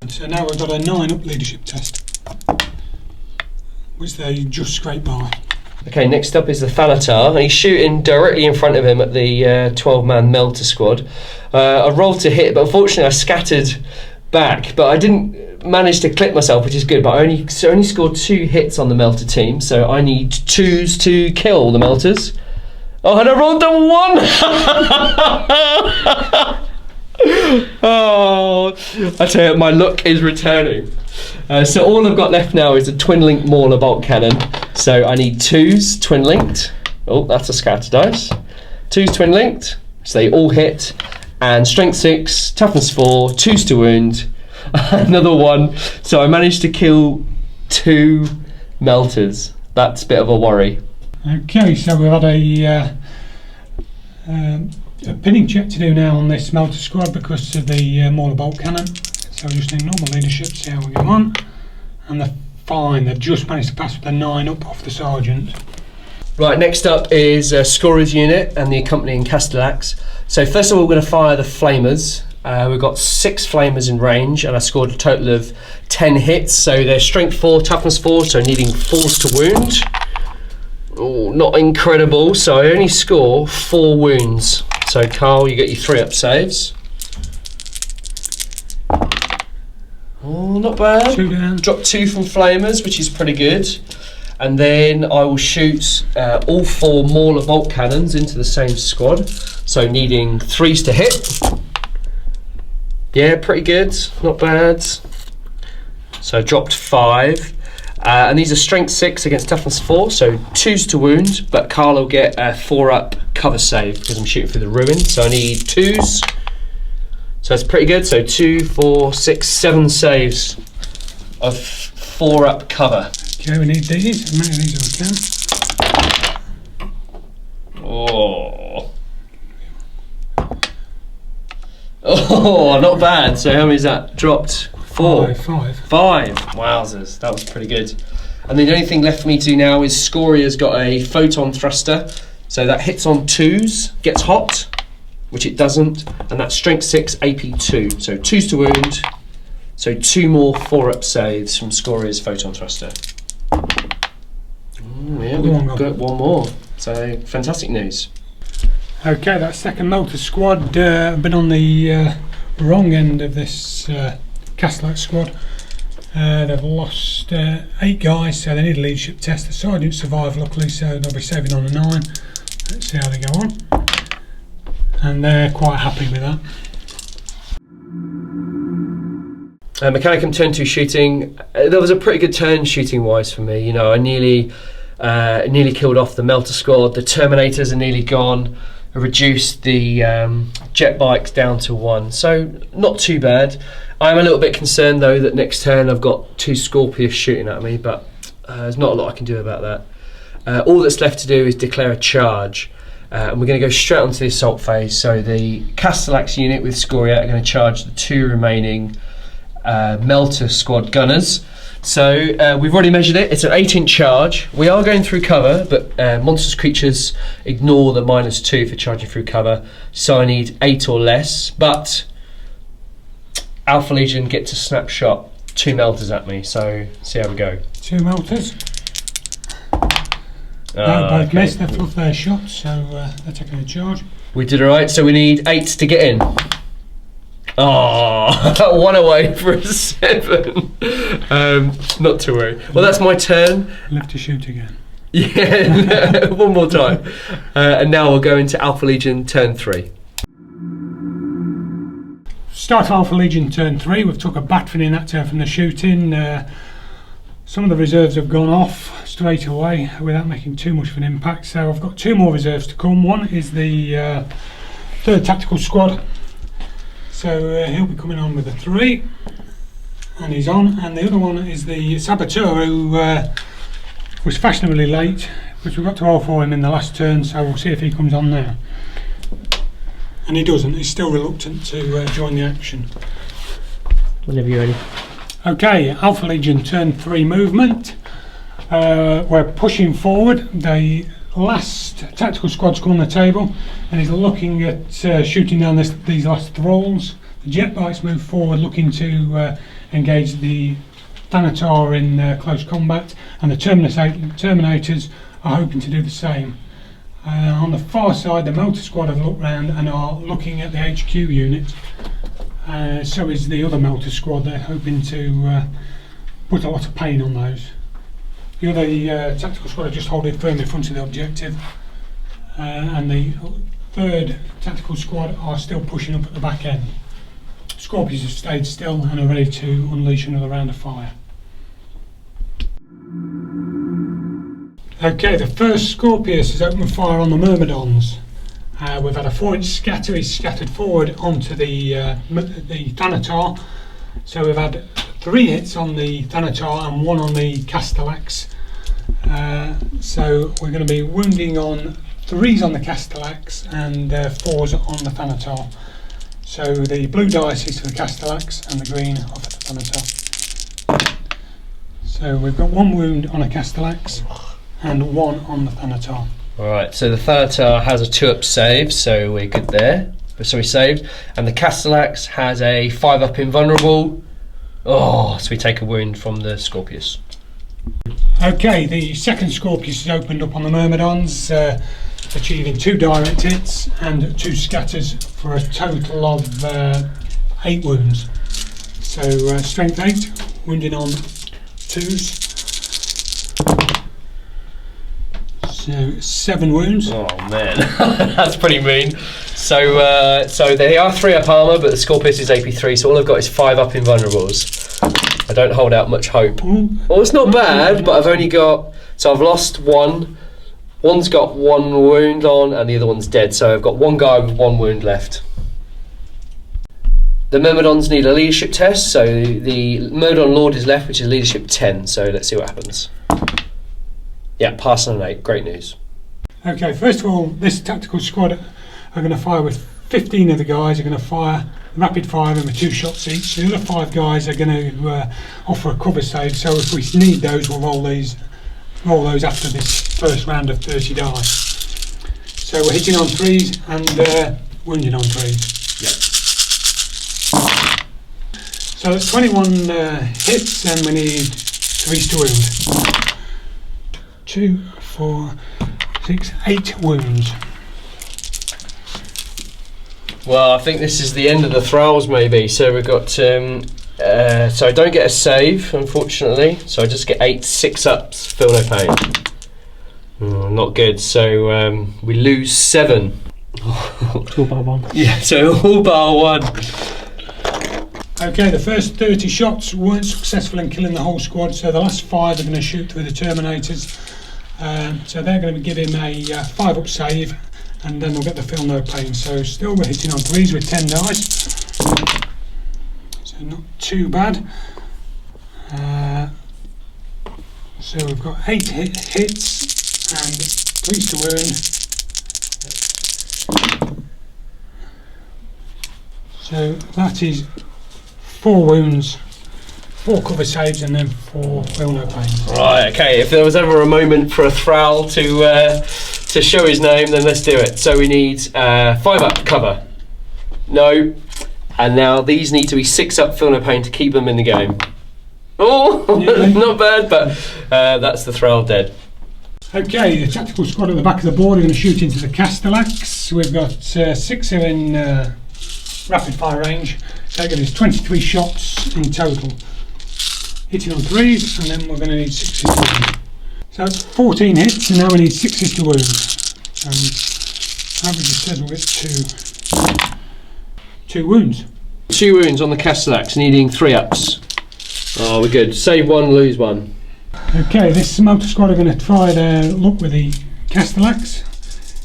So now we've got a 9 up leadership test, which they just scrape by. Okay, next up is the Thanatar, and he's shooting directly in front of him at the 12-man Melter squad. I rolled to hit, but unfortunately I scattered back, but I didn't manage to clip myself, which is good, but I only scored 2 hits on the Melter team, so I need 2s to kill the Melters. Oh, and I rolled a 1! Oh, I tell you, my luck is returning. So all I've got left now is a twin-linked Mauler bolt cannon, so I need 2s twin-linked. Oh, that's a scatter dice. 2s twin-linked, so they all hit, and strength 6, toughness 4, 2s to wound, another 1, so I managed to kill 2 Melters. That's a bit of a worry. Okay, so we've had a pinning check to do now on this Melter squad because of the Mauler bolt cannon. So we just need normal leadership, see how we go on. And they're fine, they've just managed to pass with a 9 up off the sergeant. Right, next up is Scoria's unit and the accompanying Castellax. So first of all, we're going to fire the Flamers. We've got 6 Flamers in range, and I scored a total of 10 hits. So they're strength 4, toughness 4, so needing 4s to wound. Oh, not incredible, so I only score 4 wounds. So Carl, you get your 3 up saves. Oh, not bad. 2 down. Drop 2 from Flamers, which is pretty good. And then I will shoot all 4 Mauler bolt cannons into the same squad. So needing 3s to hit. Yeah, pretty good, not bad. So I dropped 5. And these are strength 6 against toughness 4, so 2s to wound, but Carl will get a 4 up cover save because I'm shooting through the ruin, so I need 2s. So that's pretty good, so 2, 4, 6, 7 saves of 4 up cover. Okay, we need these, as many of these as we can. Oh, not bad. So how many is that? Dropped 4. 5. 5. Wowzers, that was pretty good. And the only thing left for me to do now is Scoria's got a photon thruster. So that hits on 2s, gets hot, which it doesn't, and that's strength 6, AP 2. So 2s to wound. So 2 more 4-up saves from Scoria's photon thruster. Yeah, we've got 1 more. So fantastic news. Okay, that second Melter squad have been on the wrong end of this Castellax squad. They've lost 8 guys, so they need a leadership test. The sergeant survived luckily, so they'll be saving on a 9. Let's see how they go on. And they're quite happy with that. Mechanicum turn 2 shooting. There was a pretty good turn shooting wise for me. You know, I nearly killed off the Melter squad. The Terminators are nearly gone. I reduced the jet bikes down to 1, so not too bad. I'm a little bit concerned though that next turn I've got 2 Scorpius shooting at me, but there's not a lot I can do about that. All that's left to do is declare a charge, and we're going to go straight onto the assault phase. So the Castellax unit with Scoria are going to charge the 2 remaining Melter squad gunners. So we've already measured it. It's an 8-inch charge. We are going through cover, but monstrous creatures ignore the -2 for charging through cover. So I need 8 or less. But Alpha Legion get to snapshot 2 melters at me. So see how we go. 2 melters. Both missed. They've fluffed their shots, so they're taking a charge. We did alright. So we need 8 to get in. Oh, 1 away for a 7. Not to worry. Well, that's my turn. Left to shoot again. Yeah, 1 more time. And now we'll go into Alpha Legion turn 3. Start Alpha Legion turn 3. We've took a battering in that turn from the shooting. Some of the reserves have gone off straight away without making too much of an impact. So I've got 2 more reserves to come. One is the 3rd Tactical Squad. So he'll be coming on with a 3, and he's on. And the other one is the Saboteur, who was fashionably late, which we got to roll for him in the last turn, so we'll see if he comes on now. And he doesn't, he's still reluctant to join the action. Whenever you're ready. Okay, Alpha Legion turn 3 movement. We're pushing forward. The last tactical squad's come on the table, and he's looking at shooting down these last thralls. The jet bikes move forward, looking to engage the Thanatar in close combat, and the Terminators are hoping to do the same. On the far side, the Melter squad have looked round and are looking at the HQ unit. So is the other Melter squad. They're hoping to put a lot of pain on those. The other tactical squad are just holding firm in front of the objective, and the 3rd tactical squad are still pushing up at the back end. Scorpions have stayed still and are ready to unleash another round of fire. Okay, the first Scorpius has opened fire on the Myrmidons. We've had a 4-inch scatter. He's scattered forward onto the Thanatar. So we've had 3 hits on the Thanatar and 1 on the Castellax. So we're going to be wounding on 3s on the Castellax and 4s on the Thanatar. So the blue dice is for the Castellax and the green are for the Thanatar. So we've got 1 wound on a Castellax and 1 on the Thanatar. Alright, so the Thanatar has a 2-up save, so we're good there. So we saved. And the Castellax has a 5-up invulnerable. Oh, so we take a wound from the Scorpius. Okay, the second Scorpius has opened up on the Myrmidons, achieving 2 direct hits and 2 scatters for a total of 8 wounds. So strength 8, wounded on 2s. So 7 wounds. Oh man, that's pretty mean. So they are 3-up armour, but the Scorpius is AP3, so all I've got is 5-up invulnerables. I don't hold out much hope. Well, it's not bad, but I've only got... So I've lost 1. One's got 1 wound on, and the other one's dead. So I've got 1 guy with 1 wound left. The Myrmidons need a leadership test, so the Myrmidon Lord is left, which is leadership 10. So let's see what happens. Yeah, pass on an 8. Great news. Okay, first of all, this tactical squad are going to fire with 15 of the guys. Are going to fire rapid fire them with 2 shots each. The other 5 guys are going to offer a cover save, so if we need those, we'll roll those after this first round of 30 dice. So we're hitting on 3s and wounding on 3s. Yep. So that's 21 hits, and we need 3s to wound. 2, 4, 6, 8 wounds. Well, I think this is the end of the thralls, maybe. So we've got. So I don't get a save, unfortunately. So I just get 8 6-ups. Feel no pain. Not good. So we lose 7. All bar 1. Yeah. So all bar 1. Okay, the first 30 shots weren't successful in killing the whole squad, so the last 5 are going to shoot through the Terminators. So they're going to give him a 5-up save, and then we'll get the feel no pain. So still we're hitting on 3s with 10 dice. So not too bad. So we've got 8 hits and 3s to wound. So that is 4 wounds, 4 cover saves, and then 4 feel no pain. Right. Okay. If there was ever a moment for a thrall to show his name, then let's do it. So we need 5-up cover. No. And now these need to be 6-up feel no pain to keep them in the game. Oh, yeah. Not bad, but that's the thrall dead. Okay, the tactical squad at the back of the board are going to shoot into the Castellax. We've got 6 here in rapid fire range. Taking us 23 shots in total. Hitting on 3s, and then we're going to need 6s to wound. So that's 14 hits, and now we need 6s to wound. Average says we'll get 2 wounds. 2 wounds on the Castellax, needing 3-ups. Oh, we're good. Save 1, lose 1. Okay, this motor squad are going to try their luck with the Castellax.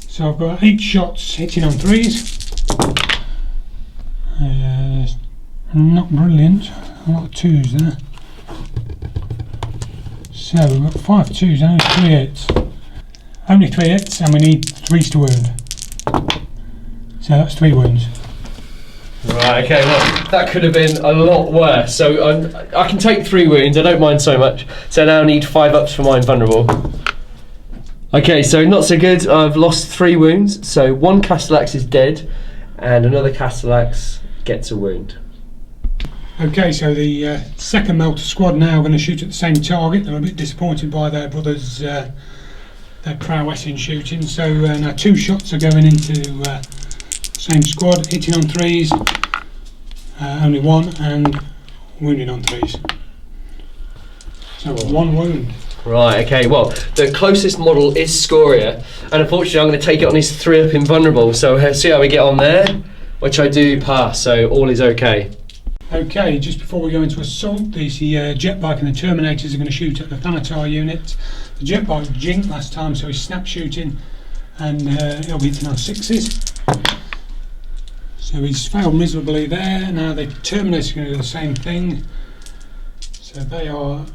So I've got 8 shots hitting on 3s. Not brilliant. A lot of 2s there. So we've got 5 2s, only 3 hits. Only 3 hits, and we need 3s to wound. So that's 3 wounds. Right, okay, well, that could have been a lot worse. So I can take 3 wounds, I don't mind so much. So now I need 5-ups for my invulnerable. Okay, so not so good. I've lost 3 wounds. So 1 Castellax is dead, and another Castellax gets a wound. Okay, so the second Melter squad now are going to shoot at the same target. They're a bit disappointed by their brothers' their prowess in shooting. So now 2 shots are going into the same squad, hitting on 3s, only 1, and wounding on 3s. So 1 wound. Right, okay, well, the closest model is Scoria, and unfortunately I'm going to take it on his 3-up invulnerable, so see how we get on there, which I do pass, so all is okay. Okay, just before we go into assault, the jet bike and the Terminators are going to shoot at the Thanatar unit. The jet bike jinked last time, so he's snap shooting, and he'll be hitting on 6s. So he's failed miserably there. Now the Terminators are going to do the same thing. So they are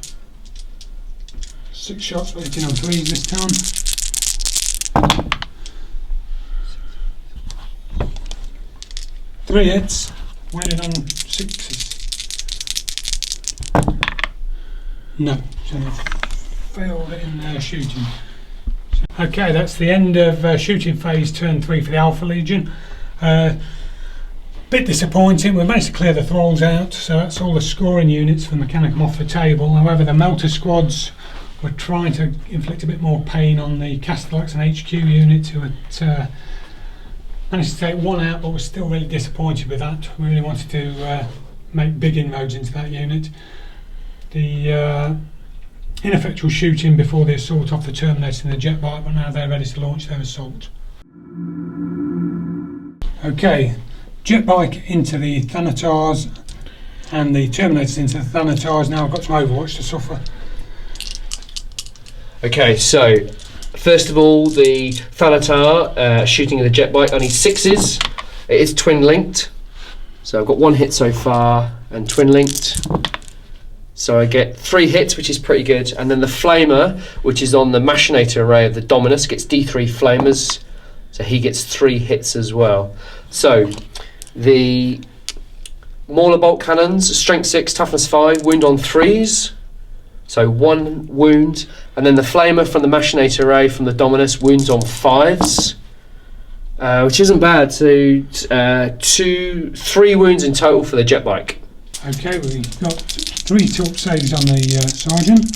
6 shots, but hitting on 3s this time. 3 hits, winning on 6s. No, so they've failed in shooting. Okay, that's the end of shooting phase turn 3 for the Alpha Legion. Bit disappointing. We managed to clear the thralls out, so that's all the scoring units for Mechanicum off the table. However, the Melter squads were trying to inflict a bit more pain on the Castellax and HQ units, who had managed to take 1 out, but was still really disappointed with that. We really wanted to make big inroads into that unit. The ineffectual shooting before the assault off the Terminator and the jet bike, but now they're ready to launch their assault. Okay, jet bike into the Thanatars and the Terminators into the Thanatars. Now I've got some Overwatch to suffer. Okay, so first of all, the Thanatar shooting at the jet bike, I need 6s. It is twin linked, so I've got 1 hit so far and twin linked. So I get 3 hits, which is pretty good, and then the Flamer, which is on the Machinator array of the Dominus, gets D3 Flamers, so he gets 3 hits as well. So the Mauler bolt cannons, strength 6, toughness 5, wound on 3s. So 1 wound. And then the flamer from the machinator array from the Dominus, wounds on 5s. Which isn't bad. So 3 wounds in total for the jet bike. Okay, we've got 3 tilt saves on the sergeant,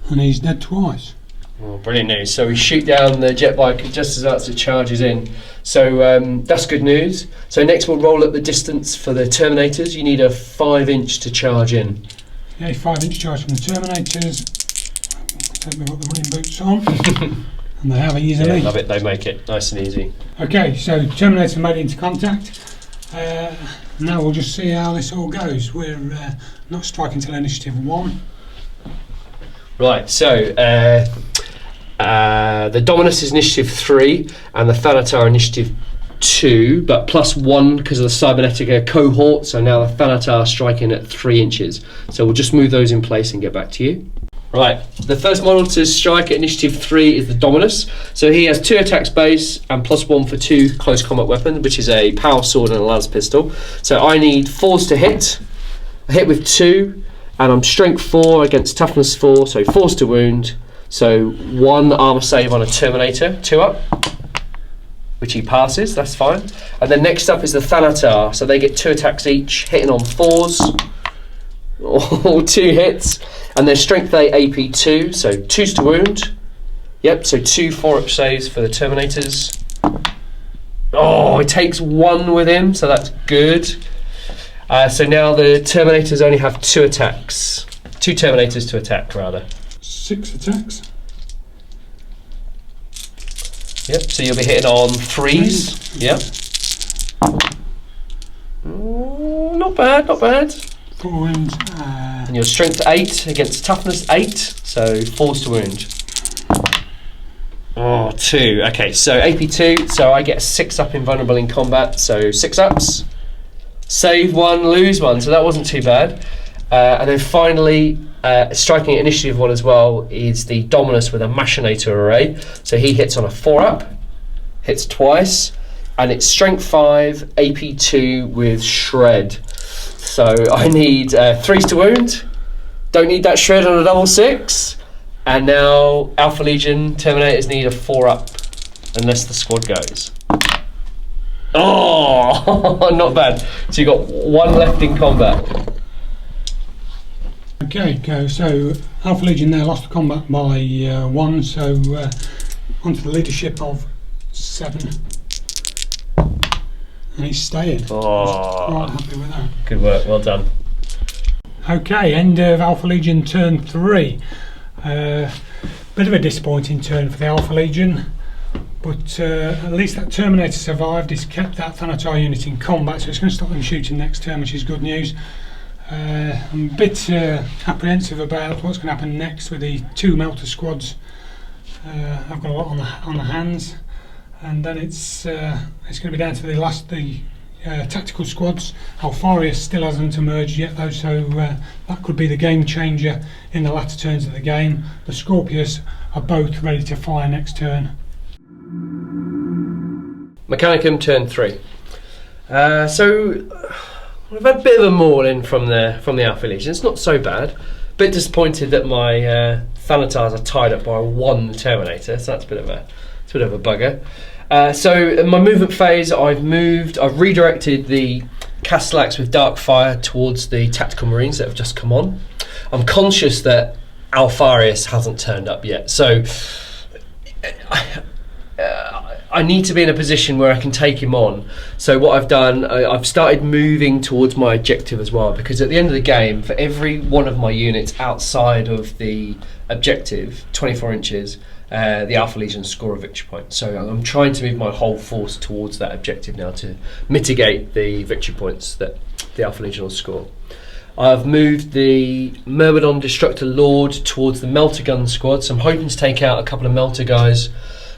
and he's dead twice. Oh, brilliant news. So we shoot down the jet bike just as it charges in. So that's good news. So next we'll roll up the distance for the Terminators. You need a 5-inch to charge in. Okay, 5-inch charge from the Terminators. We've got the running boots on. And they have easily. Yeah, love it, they make it nice and easy. Okay, so Terminator made into contact. Now we'll just see how this all goes. We're not striking till initiative 1. Right, so the Dominus is initiative 3 and the Thanatar initiative 2, but +1 because of the Cybernetica Cohort, so now the Thanatar striking at 3 inches. So we'll just move those in place and get back to you. Right, the first model to strike at initiative 3 is the Dominus. So he has 2 attacks base and +1 for 2 close combat weapons, which is a power sword and a las pistol. So I need 4s to hit. I hit with 2, and I'm strength 4 against toughness 4, so 4s to wound. So 1 armor save on a Terminator, 2 up, which he passes, that's fine. And then next up is the Thanatar. So they get 2 attacks each, hitting on 4s, or 2 hits. And then strength 8 AP 2, so 2s to wound. Yep, so 2 4-up saves for the Terminators. Oh, it takes 1 with him, so that's good. So now the Terminators only have 2 attacks. 2 Terminators to attack, rather. 6 attacks. Yep, so you'll be hitting on 3s. Yep. Not bad, not bad. 4 wounds. And your strength 8 against toughness 8, so 4s to wound. Oh, 2. Okay, so AP 2, so I get a 6 up invulnerable in combat, so 6 ups. Save 1, lose 1, so that wasn't too bad. And then finally, striking at initiative 1 as well is the Dominus with a machinator array. So he hits on a 4-up, hits twice, and it's strength 5, AP 2 with shred. So I need 3s to wound, don't need that shred on a double 6, and now Alpha Legion Terminators need a 4-up unless the squad goes. Oh, not bad. So you got 1 left in combat. Okay, so Alpha Legion there lost the combat by 1, so onto the leadership of 7. And he's staying. Oh, Quite happy with that. Good work, well done. Okay, end of Alpha Legion turn 3. Bit of a disappointing turn for the Alpha Legion, but at least that Terminator survived. He's kept that Thanatar unit in combat, so it's going to stop them shooting next turn, which is good news. I'm a bit apprehensive about what's going to happen next with the 2 melter squads. I've got a lot on the hands, and then it's going to be down to the tactical squads. Alfarius still hasn't emerged yet though, so that could be the game changer in the latter turns of the game. The Scorpius are both ready to fire next turn. Mechanicum turn 3. So we've had a bit of a mauling from the Alpha Legion. It's not so bad. Bit disappointed that my Thanatars are tied up by 1 Terminator, so that's a bit of a bugger. So in my movement phase, I've redirected the Castellax with Dark Fire towards the Tactical Marines that have just come on. I'm conscious that Alfarius hasn't turned up yet, so I need to be in a position where I can take him on. So what I've done, I've started moving towards my objective as well, because at the end of the game, for every one of my units outside of the objective, 24 inches, the Alpha Legion score a victory point. So I'm trying to move my whole force towards that objective now to mitigate the victory points that the Alpha Legion will score. I've moved the Myrmidon Destructor Lord towards the Melter Gun squad, so I'm hoping to take out a couple of Melter guys.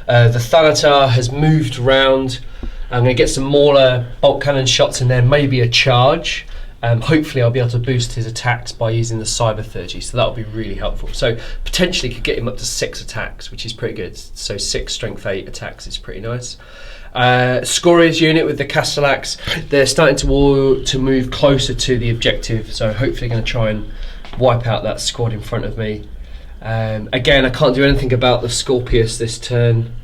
The Thanatar has moved around. I'm going to get some Mauler bolt cannon shots and then maybe a charge. hopefully I'll be able to boost his attacks by using the Cybernetica, so that'll be really helpful. So potentially could get him up to 6 attacks, which is pretty good. So 6 strength 8 attacks is pretty nice. Scoria's unit with the Castellax, they're starting to move closer to the objective, so hopefully going to try and wipe out that squad in front of me. Again, I can't do anything about the Scorpius this turn,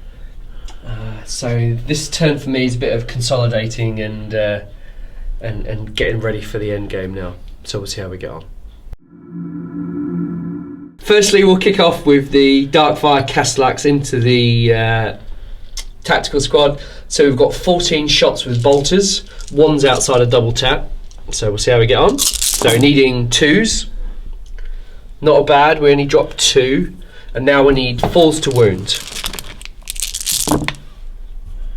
so this turn for me is a bit of consolidating and getting ready for the end game now. So we'll see how we get on. Firstly, we'll kick off with the Darkfire Castellax into the tactical squad. So we've got 14 shots with bolters, 1's outside a double tap. So we'll see how we get on. So needing 2s. Not bad, we only dropped 2, and now we need 4s to wound.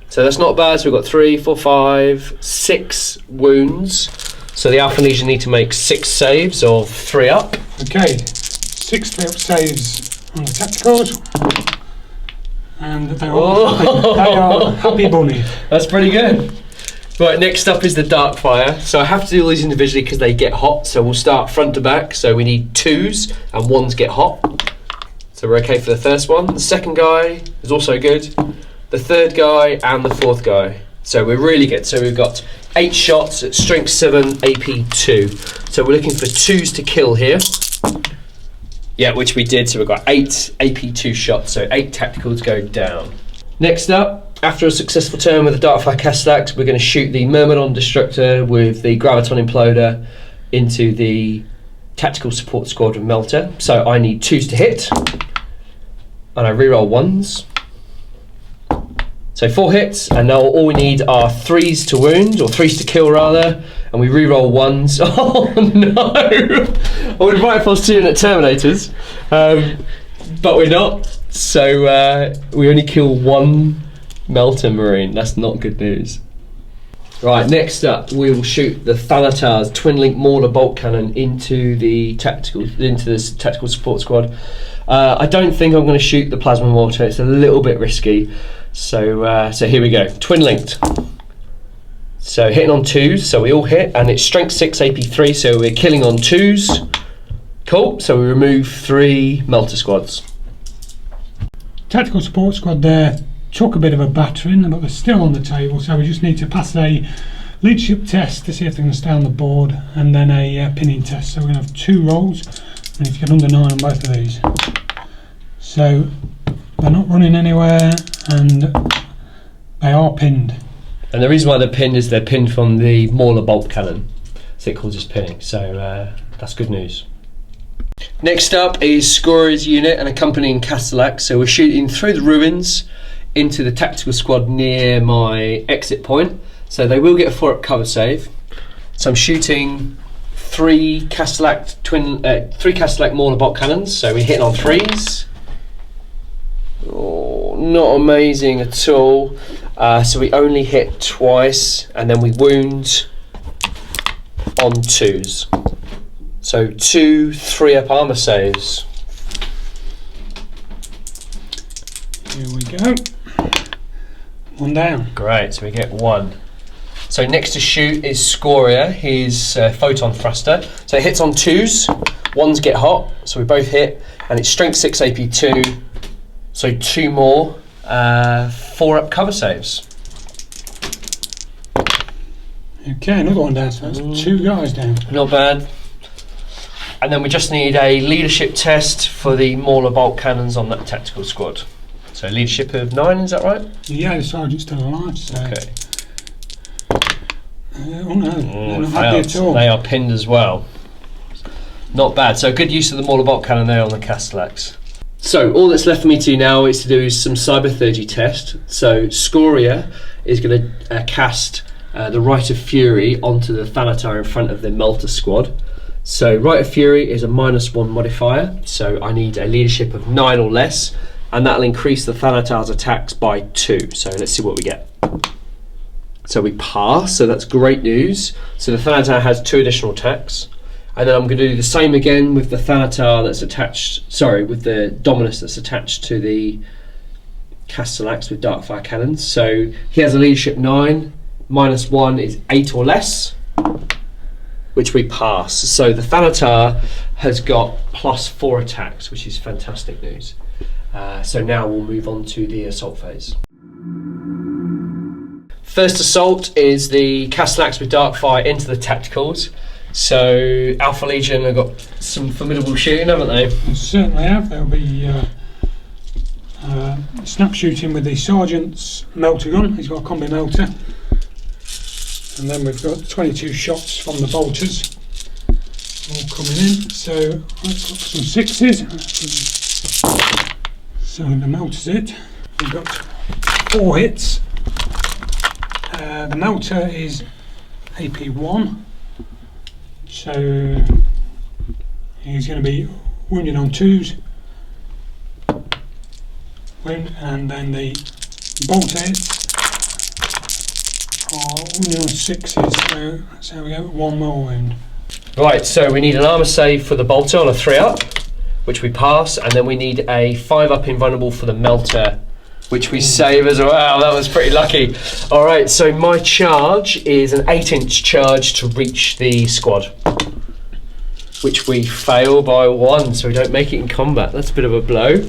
So that's not bad, so we've got 3, 4, 5, 6 wounds. So the Alpha Legion need to make 6 saves of 3 up. Okay, 6 3 up saves on the tacticals. And they are happy bunny. That's pretty good. Right, next up is the Darkfire. So I have to do all these individually because they get hot. So we'll start front to back. So we need 2s and 1s get hot. So we're okay for the first one. The second guy is also good. The third guy and the fourth guy. So we're really good. So we've got 8 shots at strength 7, AP 2. So we're looking for 2s to kill here. Yeah, which we did. So we've got 8 AP 2 shots. So 8 tacticals go down. Next up, after a successful turn with the Darkfire Castellax, we're going to shoot the Myrmidon Destructor with the Graviton Imploder into the Tactical Support Squad with Melter. So I need 2s to hit, and I reroll 1s. So 4 hits, and now all we need are 3s to wound, or 3s to kill rather, and we reroll 1s. Oh no! I would have right if I was shooting at Terminators, but we're not. So we only kill 1 Melter Marine. That's not good news. Right, next up we will shoot the Thanatar's Twin Link Mauler Bolt Cannon into this tactical support squad. I don't think I'm going to shoot the Plasma Mortar. It's a little bit risky. So here we go. Twin linked. So hitting on 2s. So we all hit, and it's strength 6, AP 3. So we're killing on 2s. Cool. So we remove 3 Melter squads. Tactical support squad there took a bit of a battering, but they're still on the table, so we just need to pass a leadership test to see if they can stay on the board, and then a pinning test. So we're going to have 2 rolls. We need to get under 9 on both of these. So they're not running anywhere, and they are pinned. And the reason why they're pinned is they're pinned from the Mauler Bolt Cannon, so it causes pinning. So that's good news. Next up is Scoria's unit and accompanying Castellax. So we're shooting through the ruins into the tactical squad near my exit point. So they will get a 4-up cover save. So I'm shooting 3 Castellax Mauler Bolt Cannons. So we're hitting on 3s. Oh, not amazing at all. So we only hit twice, and then we wound on 2s. So 2 3-up armor saves. Here we go. 1 down. Great, so we get 1. So next to shoot is Scoria, his photon thruster. So it hits on 2s, 1s get hot, so we both hit, and it's strength 6 AP 2, so 2 more 4-up cover saves. Okay, another 1 down, so that's 2 guys down. Not bad. And then we just need a leadership test for the Mauler Bolt Cannons on that tactical squad. So leadership of 9, is that right? Yeah, the sergeant's still alive. So. Okay. Oh no, they're not happy at all. They are pinned as well. Not bad. So good use of the Mauler Bolt Cannon there on the Castellax. So all that's left for me to do now is to do some Cybernetica test. So Scoria is going to cast the Rite of Fury onto the Thanatar in front of the Melter squad. So Rite of Fury is a -1 modifier. So I need a leadership of 9 or less, and that'll increase the Thanatar's attacks by 2. So let's see what we get. So we pass, so that's great news. So the Thanatar has 2 additional attacks. And then I'm going to do the same again with the Thanatar that's attached, with the Dominus that's attached to the Castellax with Darkfire Cannons. So he has a leadership 9, -1 is 8 or less. which we pass. So the Thanatar has got +4 attacks, which is fantastic news. So now we'll move on to the assault phase. First assault is the Castle Axe with Darkfire into the tacticals. So Alpha Legion have got some formidable shooting, haven't they? They certainly have. There'll be snap shooting with the Sergeant's melter gun. He's got a combi melter. And then we've got 22 shots from the bolters all coming in. So I've got some 6s. So the melter's it. We've got 4 hits. The melter is AP1. So he's going to be wounded on 2s. And then the bolter hits are wounded on 6s. So that's how we go, 1 more wound. Right, so we need an armour save for the bolter on a 3-up, which we pass, and then we need a 5-up invulnerable for the melter, which we save as well. That was pretty lucky. All right, so my charge is an 8-inch charge to reach the squad, which we fail by 1, so we don't make it in combat. That's a bit of a blow.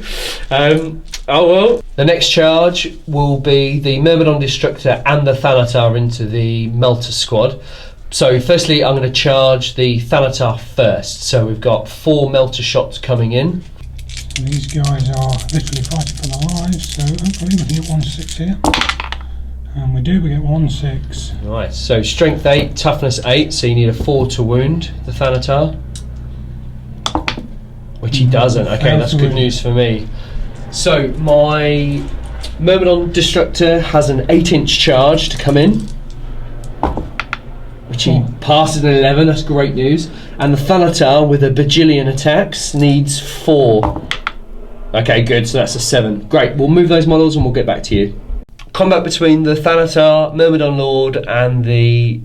Oh well. The next charge will be the Myrmidon Destructor and the Thanatar into the melter squad. So firstly, I'm going to charge the Thanatar first. So we've got 4 melter shots coming in. These guys are literally fighting for their lives, so hopefully we can get 1-6 here. And we do, we get 1-6. Right, so strength 8, toughness 8, so you need a 4 to wound the Thanatar. Which he doesn't. Okay, that's good news for me. So my Myrmidon Destructor has an 8-inch charge to come in, which he passes an 11, that's great news. And the Thanatar with a bajillion attacks needs 4. Okay, good, so that's a 7. Great, we'll move those models and we'll get back to you. Combat between the Thanatar, Myrmidon Lord and the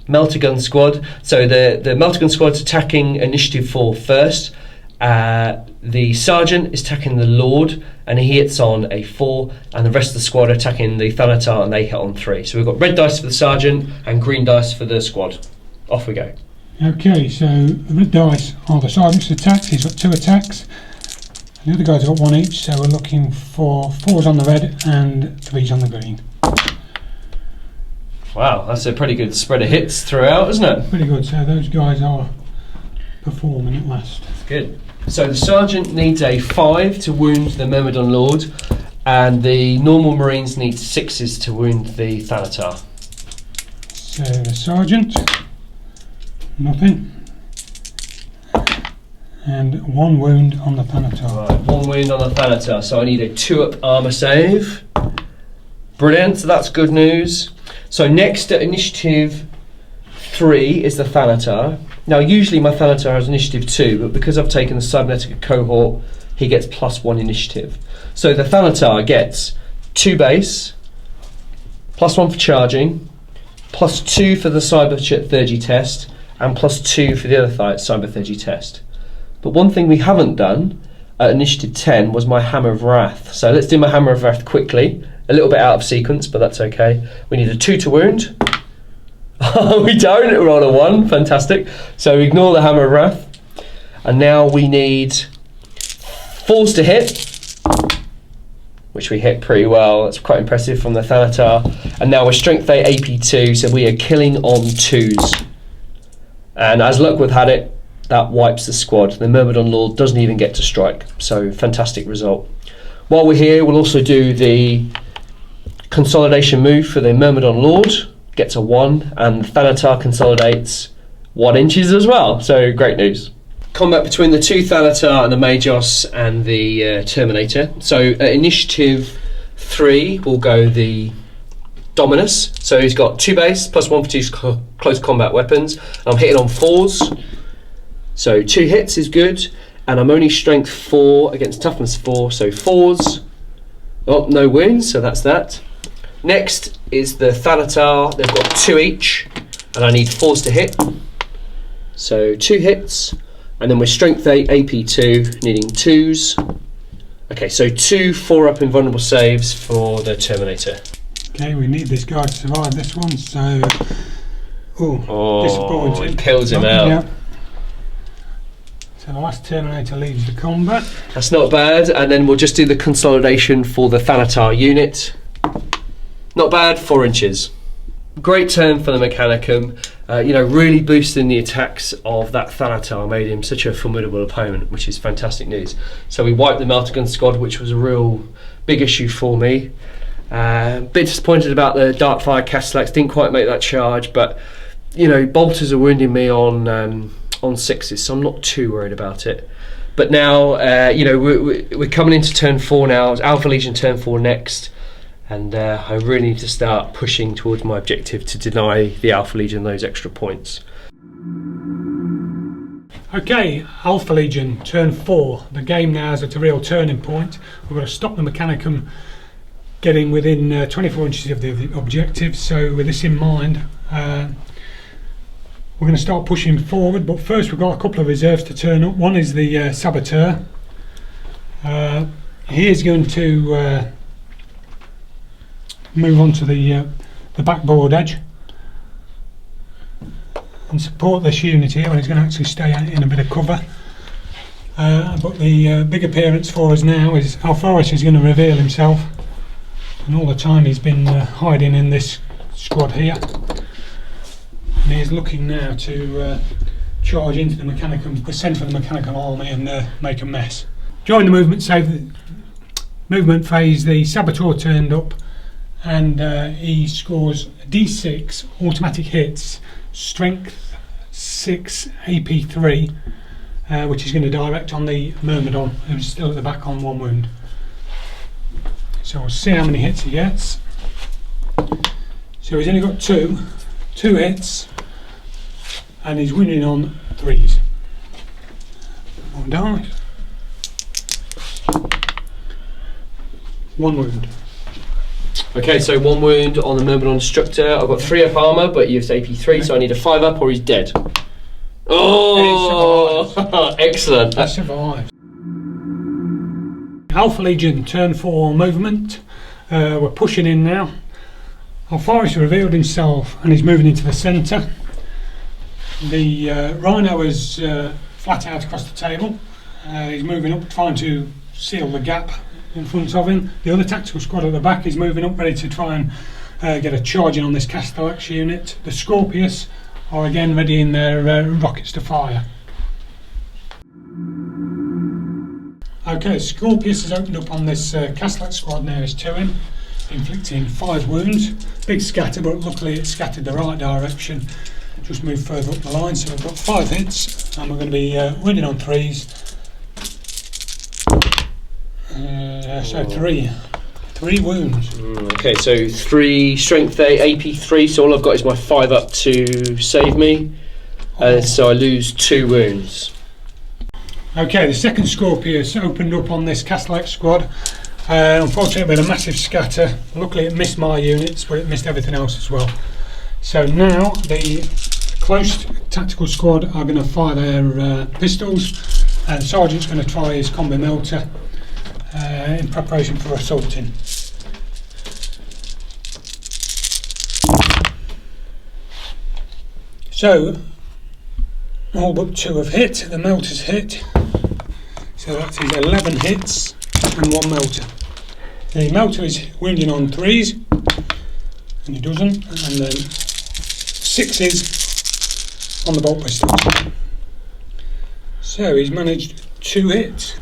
Melter Gun Squad. So the Melter Gun Squad's attacking initiative 4 first. The Sergeant is attacking the Lord and he hits on a 4, and the rest of the squad are attacking the Thanatar and they hit on 3. So we've got red dice for the Sergeant and green dice for the squad. Off we go. Okay, so the red dice are the Sergeant's attacks. He's got 2 attacks. The other guys have got 1 each, so we're looking for 4s on the red and 3s on the green. Wow, that's a pretty good spread of hits throughout, isn't it? Pretty good, so those guys are performing at last. Good. So the Sergeant needs a 5 to wound the Myrmidon Lord, and the normal Marines need 6s to wound the Thanatar. So the Sergeant, nothing. And 1 wound on the Thanatar. Right, 1 wound on the Thanatar, so I need a 2-up armour save. Brilliant, so that's good news. So next at initiative 3 is the Thanatar. Now usually my Thanatar has initiative 2, but because I've taken the Cybernetica Cohort, he gets +1 initiative. So the Thanatar gets 2 base, +1 for charging, +2 for the Cyber 30 test, and +2 for the other Cyber 30 test. But one thing we haven't done at initiative 10 was my Hammer of Wrath. So let's do my Hammer of Wrath quickly. A little bit out of sequence, but that's okay. We need a 2 to wound. We don't, roll a 1, fantastic. So ignore the Hammer of Wrath. And now we need 4s to hit, which we hit pretty well. That's quite impressive from the Thanatar. And now we're strength 8 AP2, so we are killing on 2s. And as luck would have it, that wipes the squad. The Myrmidon Lord doesn't even get to strike, so fantastic result. While we're here, we'll also do the consolidation move for the Myrmidon Lord, gets a 1, and Thanatar consolidates 1 inches as well, so great news. Combat between the 2 Thanatar and the Magos and the Terminator. So at initiative 3 will go the Dominus, so he's got 2 base, +1 for 2 close combat weapons. I'm hitting on 4s. So 2 hits is good, and I'm only strength 4 against toughness 4, so 4s. Oh, no wounds, so that's that. Next is the Thanatar. They've got 2 each, and I need 4s to hit. So 2 hits, and then we're strength 8 AP2, needing 2s. Okay, so 2 4-up invulnerable saves for the Terminator. Okay, we need this guy to survive this one, so Disappointing. It kills him out. Yeah. So the last Terminator leaves the combat. That's not bad, and then we'll just do the consolidation for the Thanatar unit. Not bad, 4 inches. Great turn for the Mechanicum. Really boosting the attacks of that Thanatar, made him such a formidable opponent, which is fantastic news. So we wiped the Melter Gun squad, which was a real big issue for me. Bit disappointed about the Darkfire Castellax, didn't quite make that charge, but bolters are wounding me on 6s, so I'm not too worried about it. But now, we're coming into turn 4 now. It's Alpha Legion turn 4 next, and I really need to start pushing towards my objective to deny the Alpha Legion those extra points. Okay, Alpha Legion turn 4. The game now is at a real turning point. We've got to stop the Mechanicum getting within 24 inches of the objective. So with this in mind, we're going to start pushing forward, but first we've got a couple of reserves to turn up. One is the Saboteur. He is going to move on to the backboard edge and support this unit here, and he's going to actually stay in a bit of cover. But the big appearance for us now is HORUS is going to reveal himself, and all the time he's been hiding in this squad here. And he is looking now to charge into the Mechanicum, the centre of the Mechanicum army, and make a mess. During the movement phase, the Saboteur turned up, and he scores D6 automatic hits, strength 6 AP3, which is going to direct on the Myrmidon, who's still at the back on 1 wound. So we'll see how many hits he gets. So he's only got 2 hits, and he's winning on 3s. 1 die. 1 wound. Okay, so 1 wound on the Myrmidon Instructor. I've got 3 up armour, but you've AP3, so I need a 5 up or he's dead. Oh, excellent. He survives. Alpha Legion turn 4 movement. We're pushing in now. HORUS revealed himself and he's moving into the centre. The Rhino is flat out across the table. He's moving up, trying to seal the gap in front of him. The other tactical squad at the back is moving up, ready to try and get a charge in on this Castellax unit. The Scorpius are again ready in their rockets to fire. Okay, Scorpius has opened up on this Castellax squad nearest to him, inflicting 5 wounds. Big scatter, but luckily it scattered the right direction. Just moved further up the line, so we've got 5 hits, and we're going to be winning on 3s. So 3 wounds. Okay, so 3 strength AP3, so all I've got is my 5 up to save me. So I lose 2 wounds. Okay, the second Scorpius opened up on this Castellax squad. Unfortunately, it had a massive scatter. Luckily, it missed my units, but it missed everything else as well. So now the close tactical squad are going to fire their pistols, and the Sergeant's going to try his combi melter in preparation for assaulting. So, all but 2 have hit. The melter's hit. So that is 11 hits and 1 melter. The melter is wounding on 3s, and he doesn't, and then 6s on the bolt pistols. So he's managed 2 hits.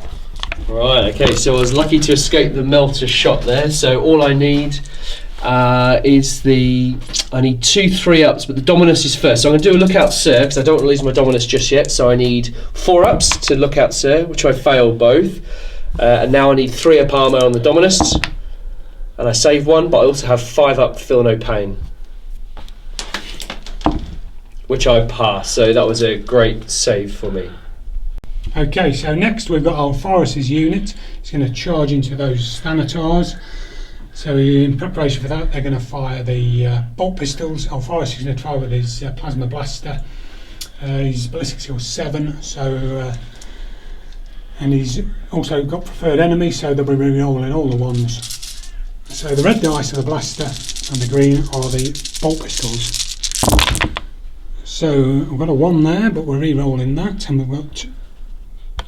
Right, okay, so I was lucky to escape the melter shot there, so all I need is I need 2 3-ups, but the Dominus is first. So I'm going to do a Lookout Sir, because I don't want to lose my Dominus just yet, so I need 4 ups to Lookout Sir, which I failed both. And now I need 3 up armour on the Dominus, and I saved 1, but I also have 5 up Feel No Pain, which I passed, so that was a great save for me. Okay, so next we've got HORUS' unit. He's going to charge into those Thanatars. So in preparation for that, they're going to fire the bolt pistols. HORUS is going to try with his plasma blaster. He's ballistic skill 7, so and he's also got preferred enemy, so they'll be re-rolling all the ones. So the red dice are the blaster, and the green are the bolt pistols. So we've got a 1 there, but we're re-rolling that, and we've got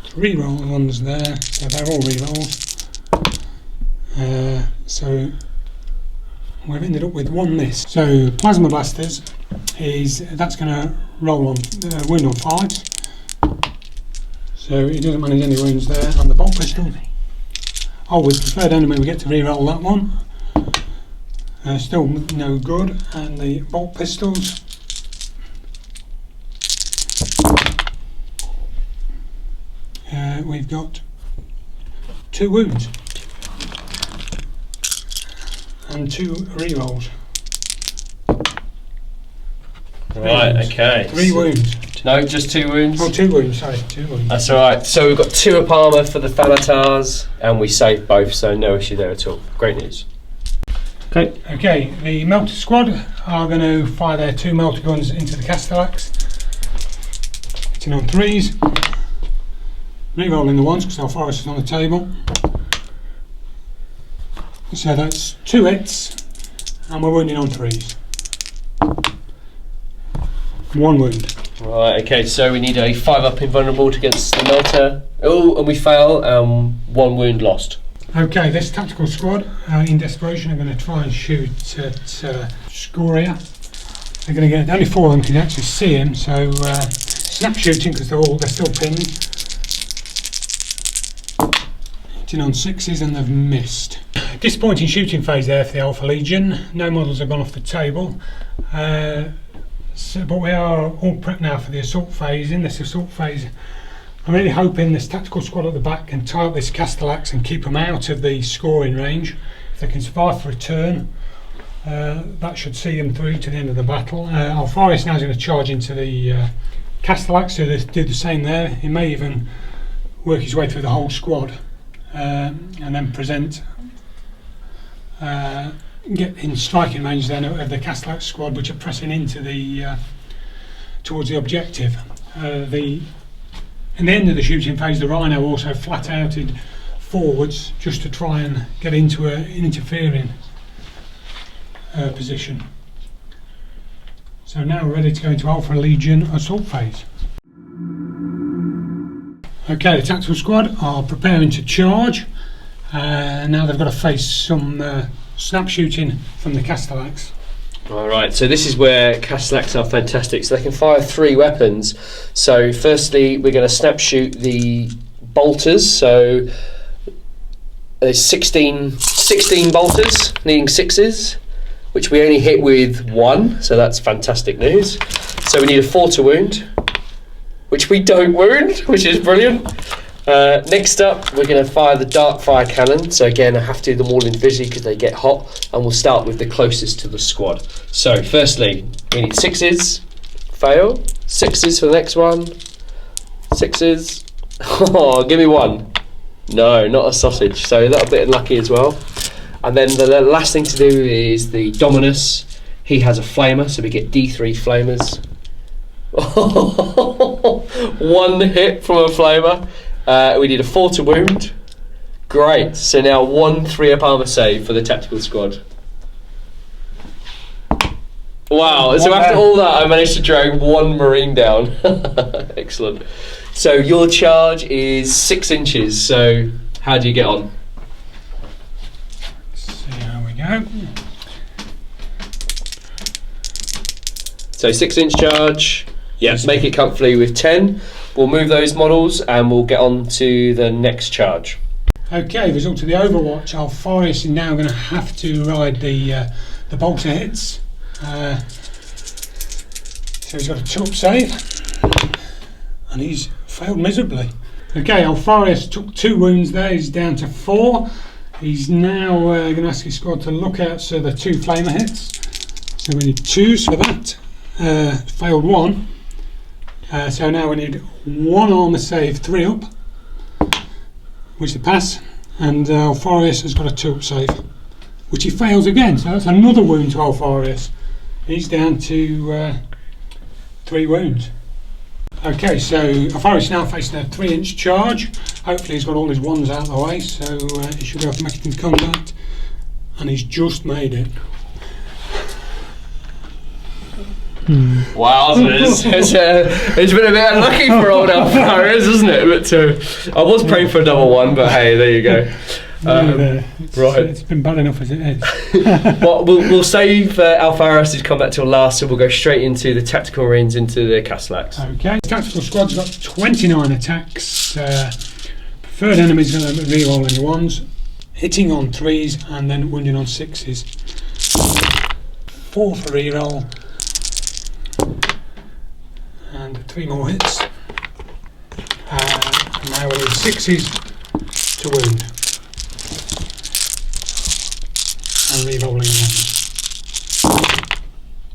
3 roll ones there, so they're all re-rolls. So we've ended up with 1 miss. So Plasma Blasters that's going to roll on wound on 5s. So he doesn't manage any wounds there. And the Bolt Pistol. Oh, with Preferred Enemy we get to re-roll that one. Still no good. And the Bolt Pistols. We've got 2 wounds. And 2 re-rolls. Right, okay. 3 wounds. No, just 2 wounds? Oh, 2 wounds, sorry, 2 wounds. That's alright. So we've got 2 up armour for the Thanatars, and we saved both, so no issue there at all. Great news. Okay, the Melter Squad are going to fire their 2 Melter Guns into the Castellax. Hitting on 3s. Re-rolling the 1s because our forest is on the table. So that's 2 hits, and we're wounding on 3s. 1 wound. Right, okay, so we need a 5 up invulnerable against the Melter. Oh, and we fail, 1 wound lost. Okay, this tactical squad, in desperation, are going to try and shoot at Scoria. They're going to get, only 4 of them can actually see him, so snap shooting because they're still pinned. Hitting on 6s and they've missed. Disappointing shooting phase there for the Alpha Legion. No models have gone off the table. But we are all prepped now for the assault phase. In this assault phase, I'm really hoping this tactical squad at the back can tie up this Castellax and keep them out of the scoring range. If they can survive for a turn, that should see them through to the end of the battle. Alfarius now is going to charge into the Castellax, so they do the same there. He may even work his way through the whole squad and then present. Get in striking range then of the Castellax squad, which are pressing into the towards the objective. In the end of the shooting phase, the Rhino also flat-outed forwards just to try and get into an interfering position. So now we're ready to go into Alpha Legion assault phase. Okay, the tactical squad are preparing to charge. Now they've got to face some snap shooting from the Castellax. Alright, so this is where Castellax are fantastic. So they can fire 3 weapons. So firstly, we're going to snap shoot the bolters. So there's 16 bolters, needing 6s, which we only hit with 1. So that's fantastic news. So we need a 4 to wound, which we don't wound, which is brilliant. Next up, we're going to fire the Dark Fire Cannon. So again, I have to do them all individually because they get hot, and we'll start with the closest to the squad. So firstly, we need 6s, fail, 6s for the next one, 6s, oh, give me 1. No, not a sausage, so that a bit unlucky as well. And then the last thing to do is the Dominus. He has a flamer, so we get D3 flamers. 1 hit from a flamer. We need a 4 to wound. Great. So now 1 3-up armor save for the tactical squad. Wow. So after all that, I managed to drag 1 Marine down. Excellent. So your charge is 6 inches. So how do you get on? Let's see how we go. So 6-inch charge. Yes, make it comfortably with 10. We'll move those models and we'll get on to the next charge. Okay, result of the Overwatch. Alfarius is now going to have to ride the bolter hits. So he's got a 2-up save, and he's failed miserably. Okay, Alfarius took 2 wounds there. He's down to 4. He's now going to ask his squad to look out so the 2 flamer hits. So we need 2s for that. Failed 1. So now we need 1 armor save, 3 up, which is a pass, and Alfarius has got a 2-up save, which he fails again, so that's another wound to Alfarius. He's down to 3 wounds. Okay, so Alfarius now facing a 3-inch charge. Hopefully he's got all his 1s out of the way, so he should go for Mechanicum combat, and he's just made it. Wowzers. It's been a bit unlucky for old Alvarez, isn't it? But I was praying for a double one, but hey, there you go. It's been bad enough as it is. Well, we'll save Alvarez's combat till last, so we'll go straight into the tactical marines, into the Castellax. Okay, tactical squad's got 29 attacks. Preferred enemies are re-rolling your ones, hitting on 3s and then wounding on 6s. 4 for re-roll and 3 more hits. Now we need 6s to wound. And re-rolling again.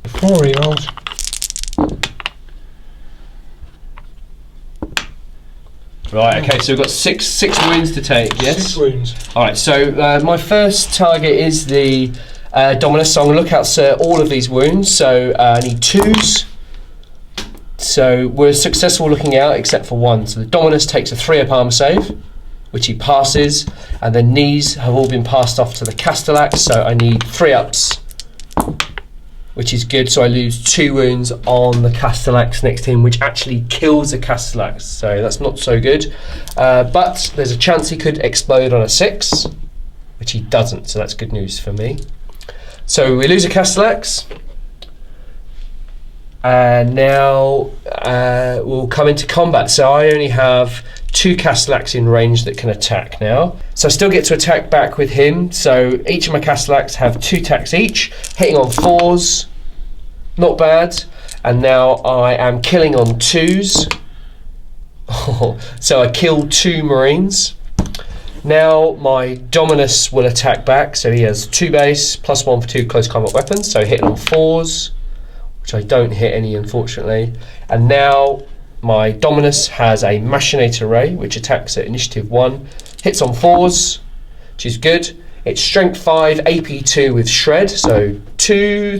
4 re-rolls. Right, okay, so we've got six wounds to take, yes? 6 wounds. Alright, so my first target is the Dominus, so I'm going to look out all of these wounds, so I need 2s. So we're successful looking out except for 1. So the Dominus takes a 3-up armor save, which he passes, and the knees have all been passed off to the Castellax, so I need 3-ups, which is good, so I lose 2 wounds on the Castellax next to him, which actually kills the Castellax, so that's not so good. But there's a chance he could explode on a 6, which he doesn't, so that's good news for me. So we lose a Castellax, and now we'll come into combat. So I only have 2 Castellax in range that can attack now. So I still get to attack back with him. So each of my Castellax have 2 attacks each, hitting on 4s, not bad. And now I am killing on 2s. So I kill 2 Marines. Now my Dominus will attack back. So he has 2 base, +1 for 2 close combat weapons. So hitting on 4s, which I don't hit any, unfortunately. And now my Dominus has a Machinator Ray, which attacks at initiative 1, hits on 4s, which is good. It's strength 5, AP 2 with shred, so 3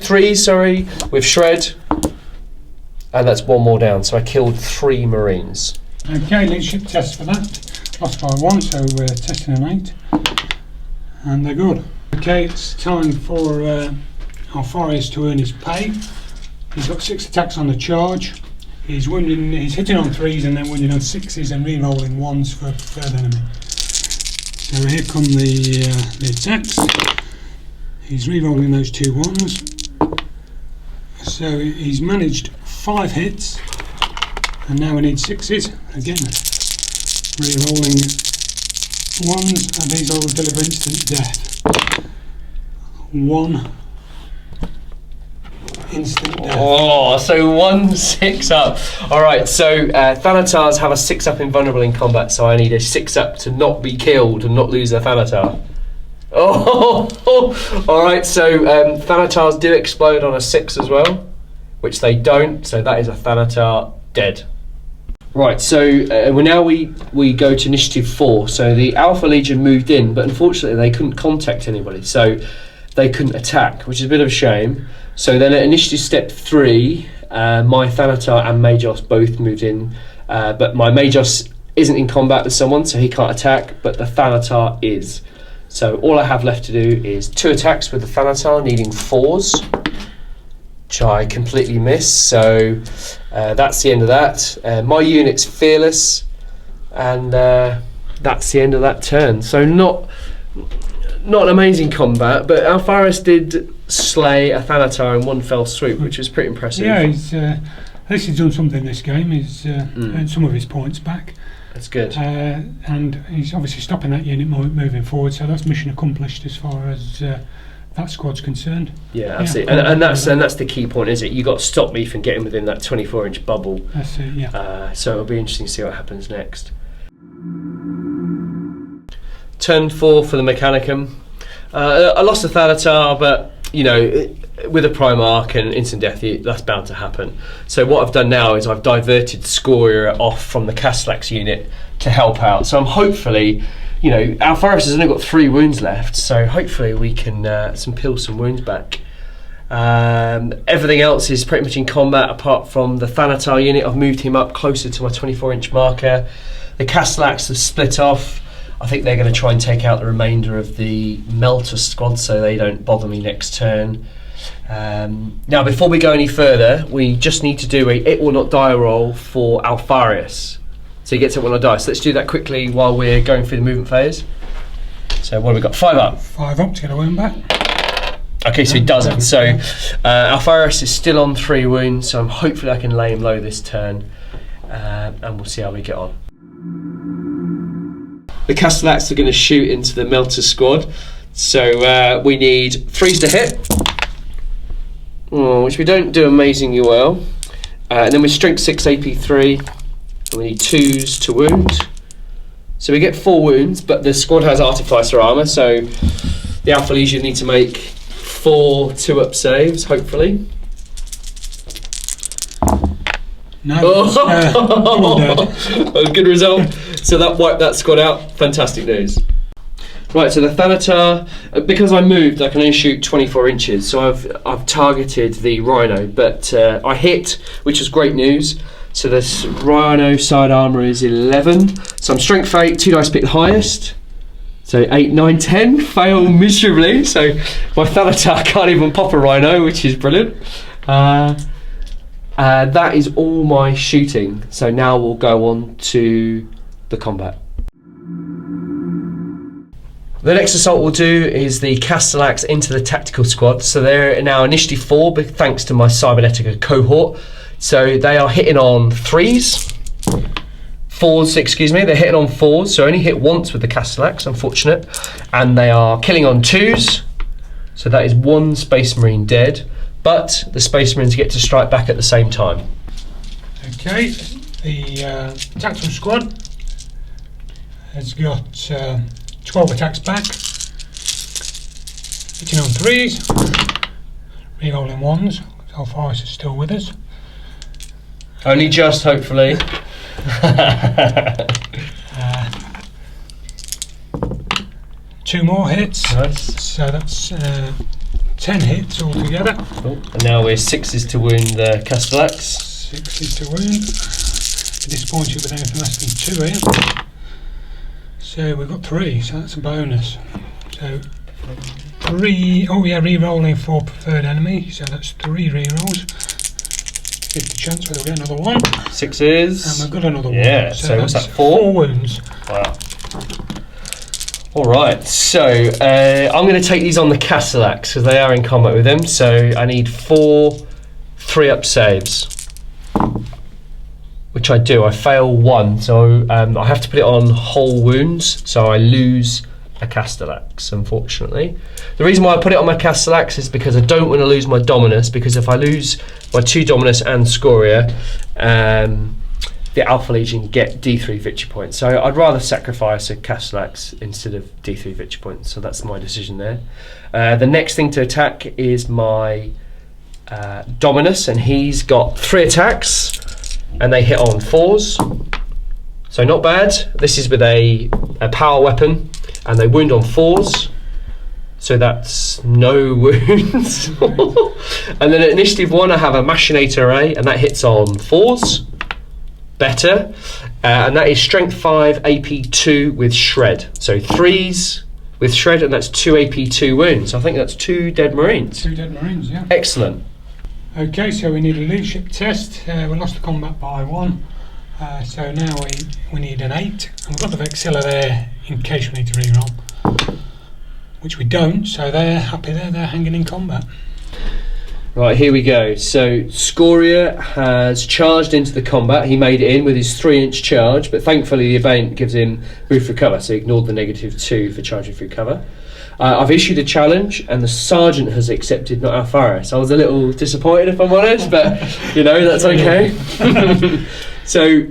with shred, and that's 1 more down. So I killed 3 Marines. Okay, leadership test for that. Lost by 1, so we're testing an 8, and they're good. Okay, it's time for Alvarez to earn his pay. He's got 6 attacks on the charge. He's hitting on 3s and then wounding on 6s and re-rolling 1s for a preferred enemy. So here come the attacks. He's re-rolling those 2 1s. So he's managed 5 hits, and now we need 6s. Again, re-rolling 1s, and these all deliver instant death. 1. Instant death. Oh, so 1 6-up. Alright, so Thanatars have a 6-up invulnerable in combat, so I need a 6-up to not be killed and not lose a Thanatar. Oh, alright, so Thanatars do explode on a 6 as well, which they don't, so that is a Thanatar dead. Right, so we go to initiative 4. So the Alpha Legion moved in, but unfortunately they couldn't contact anybody, so they couldn't attack, which is a bit of a shame. So then at initiative step 3, my Thanatar and Magos both moved in, but my Magos isn't in combat with someone, so he can't attack, but the Thanatar is. So all I have left to do is 2 attacks with the Thanatar, needing 4s, which I completely missed, so that's the end of that. My unit's fearless, and that's the end of that turn. So not an amazing combat, but Alvarez did slay a Thanatar in 1 fell swoop, which was pretty impressive. Yeah, at least he's done something this game. He's earned some of his points back. That's good. And he's obviously stopping that unit moving forward, so that's mission accomplished as far as that squad's concerned. Yeah, absolutely. And that's the key point, is it? You've got to stop me from getting within that 24-inch bubble. That's it, yeah. So it'll be interesting to see what happens next. Turn 4 for the Mechanicum. I lost a Thanatar, but you know, with a Primarch and instant death, that's bound to happen. So what I've done now is I've diverted Scoria off from the Castellax unit to help out. So I'm hopefully, you know, Alvarez has only got 3 wounds left, so hopefully we can peel some wounds back. Everything else is pretty much in combat apart from the Thanatar unit. I've moved him up closer to my 24-inch marker. The Castellax have split off. I think they're going to try and take out the remainder of the Melter squad so they don't bother me next turn. Now, before we go any further, we just need to do a it or not die roll for Alfarius. So he gets it will not die. So let's do that quickly while we're going through the movement phase. So what have we got? 5 up. 5 up to get a wound back. Okay, so he doesn't. So Alfarius is still on 3 wounds, so hopefully I can lay him low this turn, and we'll see how we get on. The Castellax are going to shoot into the Melter squad, so we need 3s to hit, which we don't do amazingly well, and then we strength 6 AP 3, and we need 2s to wound. So we get 4 wounds, but the squad has Artificer armour, so the Alpha Legion need to make 4 2-up saves, hopefully. No, a good result. So that wiped that squad out. Fantastic news. Right, so the Thanatar, because I moved, I can only shoot 24 inches. So I've targeted the Rhino, but I hit, which was great news. So this Rhino side armour is 11. So I'm strength 8, 2 dice pick the highest. So 8, 9, 10, fail miserably. So my Thanatar can't even pop a Rhino, which is brilliant. That is all my shooting. So now we'll go on to the combat. The next assault we'll do is the Castellax into the tactical squad. So they're now initiative 4, but thanks to my Cybernetica Cohort. So they are hitting on 3s. 4s, excuse me, they're hitting on 4s, so only hit once with the Castellax, unfortunate. And they are killing on 2s, so that is 1 Space Marine dead, but the Space Marines get to strike back at the same time. Okay, the tactical squad has got 12 attacks back, hitting on 3s, re-rolling 1s, Alfarius is still with us. Only just, hopefully. 2 more hits. Nice. So that's 10 hits altogether. Cool. And now we're 6s to wound the Castellax. 6s to wound. Be disappointed with anything less than 2 here. So we've got 3, so that's a bonus. So 3, re-rolling for preferred enemy, so that's 3 re-rolls. 50 chance whether we get another one. 6s. And we've got another one. Yeah, so what's that, 4? 4 wounds. Wow. Alright, so I'm going to take these on the Castellax because they are in combat with them. So I need 4 3-up saves, which I do. I fail 1, so I have to put it on whole wounds, so I lose a Castellax, unfortunately. The reason why I put it on my Castellax is because I don't want to lose my Dominus, because if I lose my 2 Dominus and Scoria, the Alpha Legion get D3 victory points. So I'd rather sacrifice a Castellax instead of D3 victory points, so that's my decision there. The next thing to attack is my Dominus, and he's got 3 attacks, and they hit on 4s. So not bad. This is with a power weapon, and they wound on 4s. So that's no wounds. And then at initiative 1 I have a Machinator Array, and that hits on 4s. Better. And that is strength 5, AP 2 with shred. So 3s with shred, and that's 2 AP 2 wounds. I think that's 2 dead Marines. 2 dead Marines, yeah. Excellent. Okay, so we need a leadership test. We lost the combat by 1. So now we need an 8. And we've got the Vexilla there in case we need to reroll. Which we don't, so they're happy there, they're hanging in combat. Right, here we go. So Scoria has charged into the combat. He made it in with his 3-inch charge, but thankfully the event gives him move through cover, so he ignored the -2 for charging through cover. I've issued a challenge, and the sergeant has accepted, not Alfarius. I was a little disappointed, if I'm honest, but you know, that's okay. So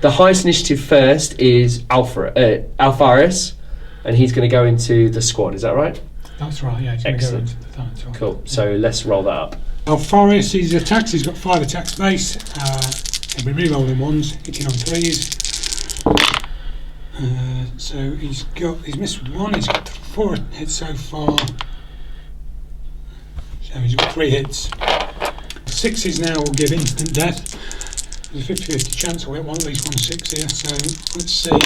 the highest initiative first is Alfarius, and he's going to go into the squad. Is that right? That's right, yeah. He's going to go into the Thanatar. Cool. So let's roll that up. Alfarius, his attacks, he's got 5 attacks base. He'll be re-rolling 1s, hitting on 3s. So he's missed with 1. He's got 4 hits so far. So he's got 3 hits. 6s now will give instant death. There's a 50-50 chance I'll get at least 1 6 here. So let's see.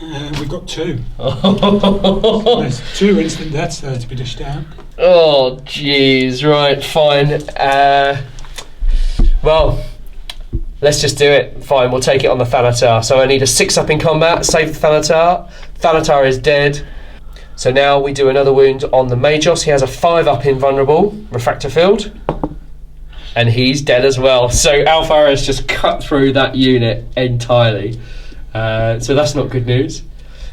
We've got 2. There's 2 instant deaths there to be dished out. Oh, jeez. Right, fine. Well, let's just do it. Fine, we'll take it on the Thanatar. So I need a 6-up in combat, save the Thanatar. Thanatar is dead. So now we do another wound on the Magos. He has a 5-up in vulnerable, refractor field. And he's dead as well. So Alfara has just cut through that unit entirely. So that's not good news.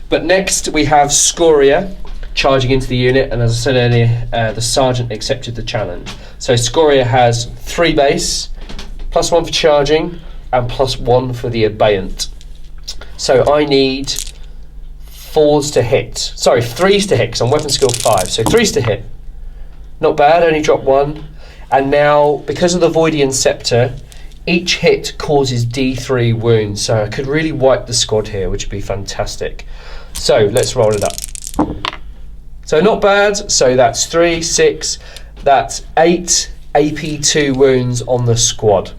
But next we have Scoria charging into the unit, and as I said earlier, the Sergeant accepted the challenge. So Scoria has 3 base, +1 for charging, and +1 for the Abeyant. So I need 4s to hit. Sorry, 3s to hit, because I'm weapon skill 5. So 3s to hit. Not bad, only dropped 1. And now, because of the Voidian Scepter, each hit causes D3 wounds, so I could really wipe the squad here, which would be fantastic. So let's roll it up. So not bad, so that's 3, 6, that's 8 AP2 wounds on the squad.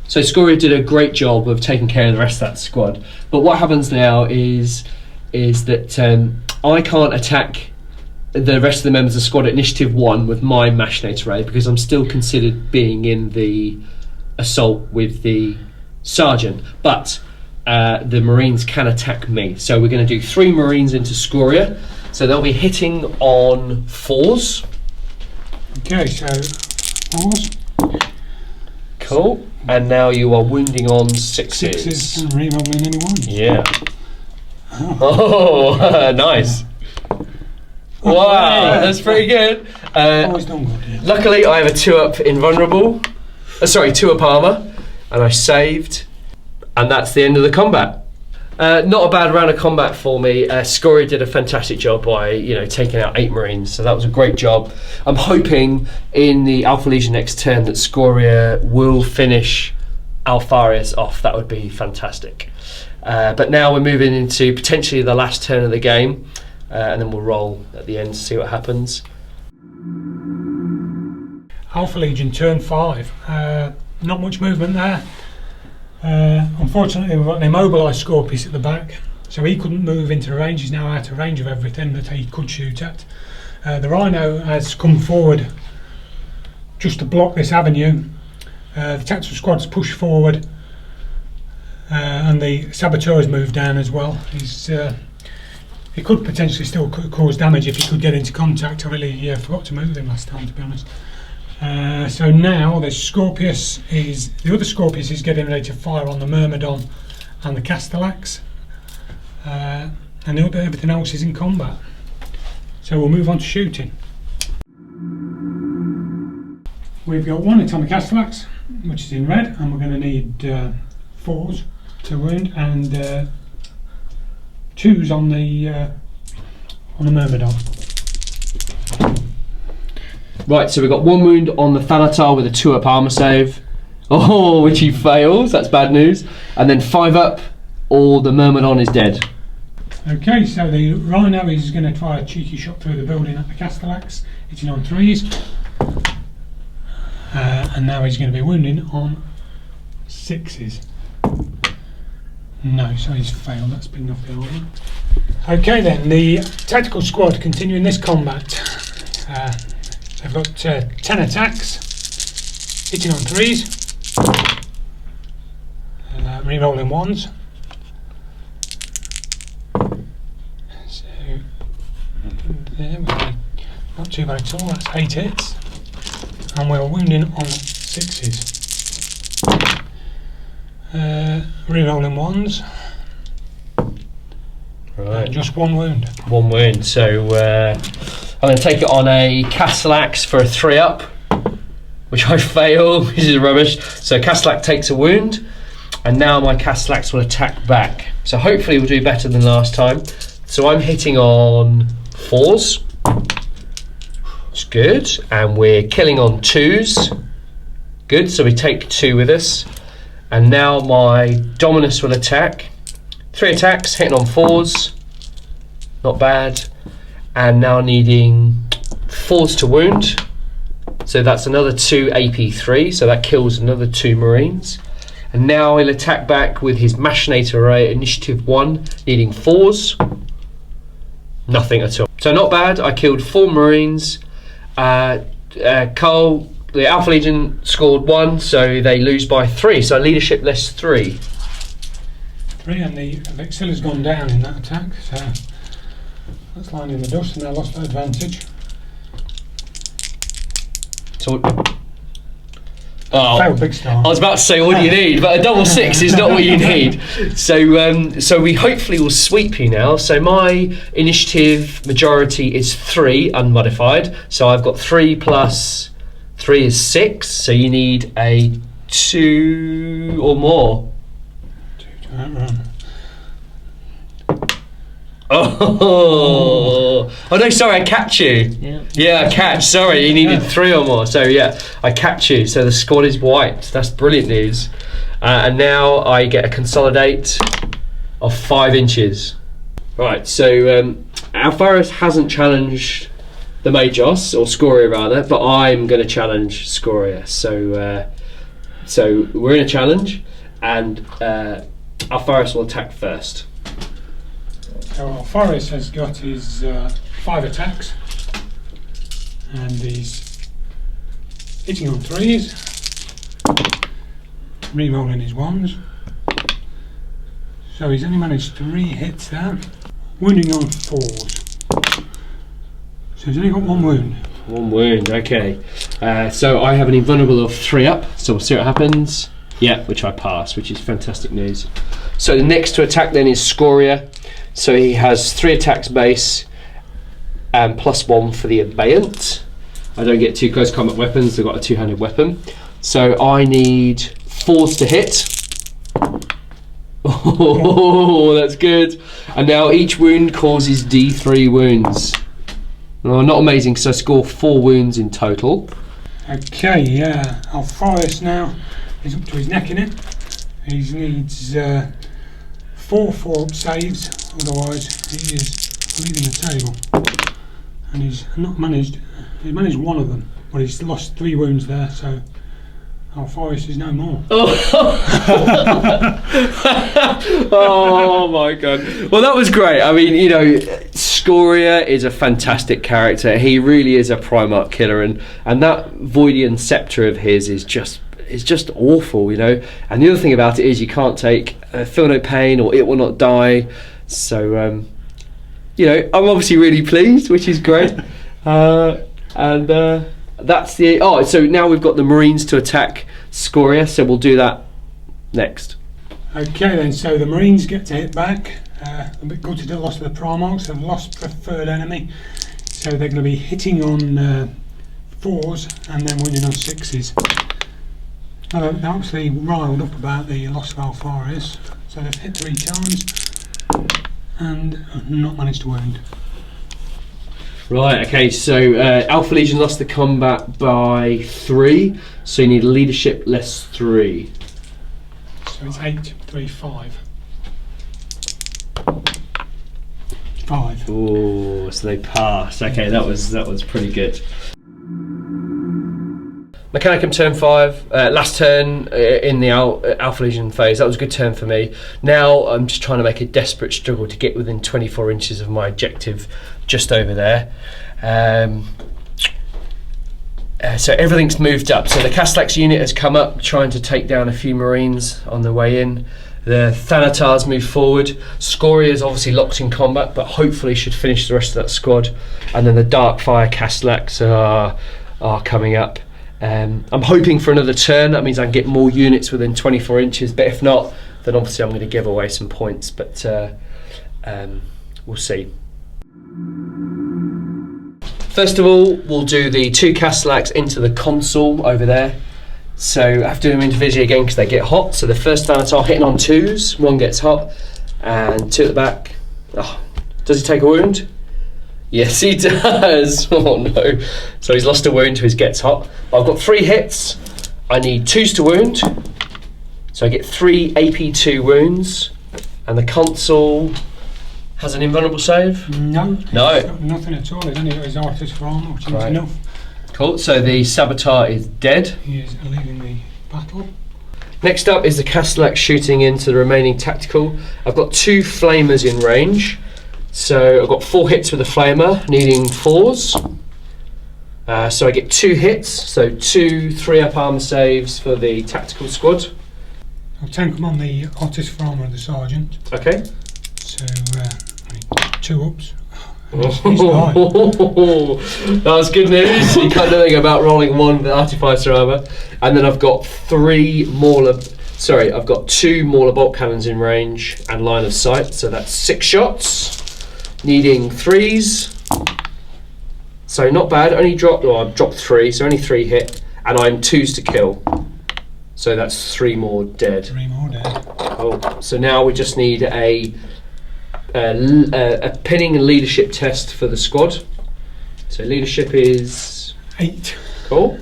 So Scoria did a great job of taking care of the rest of that squad. But what happens now is that I can't attack the rest of the members of the squad at initiative 1 with my Machinator Ray, because I'm still considered being in the assault with the Sergeant, but the Marines can attack me. So we're going to do 3 Marines into Scoria, so they'll be hitting on 4s. Okay, so 4s. Cool. And now you are wounding on 6s. 6s and re-rolling any 1s. Yeah. Oh, nice. Wow, that's pretty good. Always done good, yeah. Luckily, I have a 2-up invulnerable. 2-up armour, and I saved, and that's the end of the combat. Not a bad round of combat for me. Scoria did a fantastic job by taking out 8 Marines, so that was a great job. I'm hoping in the Alpha Legion next turn that Scoria will finish Alfarius off. That would be fantastic. But now we're moving into potentially the last turn of the game, and then we'll roll at the end to see what happens. Alpha Legion, turn 5. Not much movement there. Unfortunately, we've got an immobilised Scorpius at the back, so he couldn't move into range. He's now out of range of everything that he could shoot at. The Rhino has come forward just to block this avenue. The tactical squad's pushed forward, and the Saboteur has moved down as well. He could potentially still cause damage if he could get into contact. I really forgot to move him last time, to be honest. So now the other Scorpius is getting ready to fire on the Myrmidon and the Castellax, and everything else is in combat. So we'll move on to shooting. We've got 1 hit on the Castellax, which is in red, and we're going to need 4s to wound, and 2s on the Myrmidon. Right, so we've got 1 wound on the Thanatar with a 2-up armour save. Oh, which he fails, that's bad news. And then 5-up, or the Myrmidon is dead. Okay, so the Rhino is going to try a cheeky shot through the building at the Castellax, hitting on 3s. And now he's going to be wounding on 6s. No, so he's failed, that's been off the order. Okay then, the tactical squad continuing this combat. They've got 10 attacks, hitting on 3s, re-rolling 1s. So, there we go. Not too bad at all, that's 8 hits. And we're wounding on 6s. Re-rolling 1s. Right. Just 1 wound. 1 wound, so I'm going to take it on a Castellax for a 3-up, which I fail, which is rubbish. So Castellax takes a wound, and now my Castellax will attack back. So hopefully we'll do better than last time. So I'm hitting on 4s. It's good, and we're killing on 2s. Good, so we take 2 with us. And now my Dominus will attack. 3 attacks, hitting on 4s. Not bad. And now needing 4s to wound. So that's another 2 AP3, so that kills another 2 Marines. And now he'll attack back with his Machinator array, initiative 1, needing 4s. Nothing at all. So not bad. I killed 4 Marines. Carl, the Alpha Legion, scored 1, so they lose by 3. So leadership less 3. 3, and the Vexilla's gone down in that attack, so that's lying in the dust, and they lost that advantage. So, oh, big start. I was about to say, what do you need? But a double 6 is not what you need. So we hopefully will sweep you now. So my initiative majority is 3, unmodified. So I've got 3 plus 3 is 6. So you need a 2 or more. 2 to outrun. Oh no, sorry, I catch you. Yeah, I catch. Sorry, you needed 3 or more. So yeah, I catch you. So the squad is wiped. That's brilliant news. And now I get a consolidate of 5 inches. Right. So Alvarez hasn't challenged the Magos, or Scoria rather, but I'm going to challenge Scoria. So we're in a challenge, and Alvarez will attack first. So Alvarez has got his 5 attacks, and he's hitting on 3s, re-rolling his 1s. So he's only managed 3 hits there, wounding on 4s. So he's only got 1 wound. 1 wound, okay. So I have an invulnerable of 3 up, so we'll see what happens. Yeah, which I pass, which is fantastic news. So the next to attack then is Scoria. So he has 3 attacks base and +1 for the Abeyant. I don't get 2 close combat weapons, I've got a 2-handed weapon. So I need 4s to hit. Oh, that's good. And now each wound causes D3 wounds. Oh, not amazing, because I score 4 wounds in total. Okay, yeah, Alvarez now is up to his neck in it. He needs 4 4-up saves, otherwise he is leaving the table. And he's managed 1 of them, but he's lost 3 wounds there, so Alvarez is no more. Oh my god. Well, that was great. I mean, you know, Scoria is a fantastic character. He really is a Primarch killer, and that Voidian scepter of his is just awful, you know. And the other thing about it is you can't take feel no pain or it will not die. So you know, I'm obviously really pleased, which is great. That's the so now we've got the Marines to attack Scoria, so we'll do that next. Okay then, so the Marines get to hit back. A bit gutted at the loss of the Primarchs. They've lost preferred enemy, so they're going to be hitting on 4s and then winning on 6s. They're actually riled up about the loss of Alvarez, so they've hit 3 times and not managed to wound. Right, okay, so Alpha Legion lost the combat by 3, so you need leadership less 3. So it's 8, 3, 5. 5. Oh, so they pass. Okay, that was pretty good. Mechanicum turn 5, last turn in the Alpha Legion phase. That was a good turn for me. Now I'm just trying to make a desperate struggle to get within 24 inches of my objective, just over there. So everything's moved up. So the Castellax unit has come up, trying to take down a few Marines on the way in. The Thanatars move forward. Scoria is obviously locked in combat, but hopefully should finish the rest of that squad. And then the Darkfire Castellax are coming up. I'm hoping for another turn. That means I can get more units within 24 inches, but if not, then obviously I'm going to give away some points, but we'll see. First of all, we'll do the 2 Castellax into the console over there. So I have to do them individually again because they get hot. So the first Thanatar hitting on 2s, 1 gets hot, and 2 at the back. Oh, does he take a wound? Yes, he does. Oh no. So he's lost a wound to his gets hot. I've got 3 hits. I need 2s to wound. So I get 3 AP2 wounds. And the console has an invulnerable save? No. No. Got nothing at all. He's only got his artist armor, which is Right. enough. Cool. So the Saboteur is dead. He is leaving the battle. Next up is the Castellax shooting into the remaining tactical. I've got 2 flamers in range. So I've got 4 hits with a flamer, needing 4s. So I get 2 hits, so 2 3-up armor saves for the tactical squad. I'll tank them on the Otis Farmer and the Sergeant. Okay. So 2 ups. That was good news. You can't do anything about rolling 1 with artificer armor. And then I've got 2 Mauler bolt cannons in range and line of sight, so that's 6 shots, needing 3s. So not bad. I've dropped 3, so only 3 hit, and I'm 2s to kill. So that's 3 more dead. 3 more dead. Oh, so now we just need a pinning and leadership test for the squad. So leadership is 8. Cool.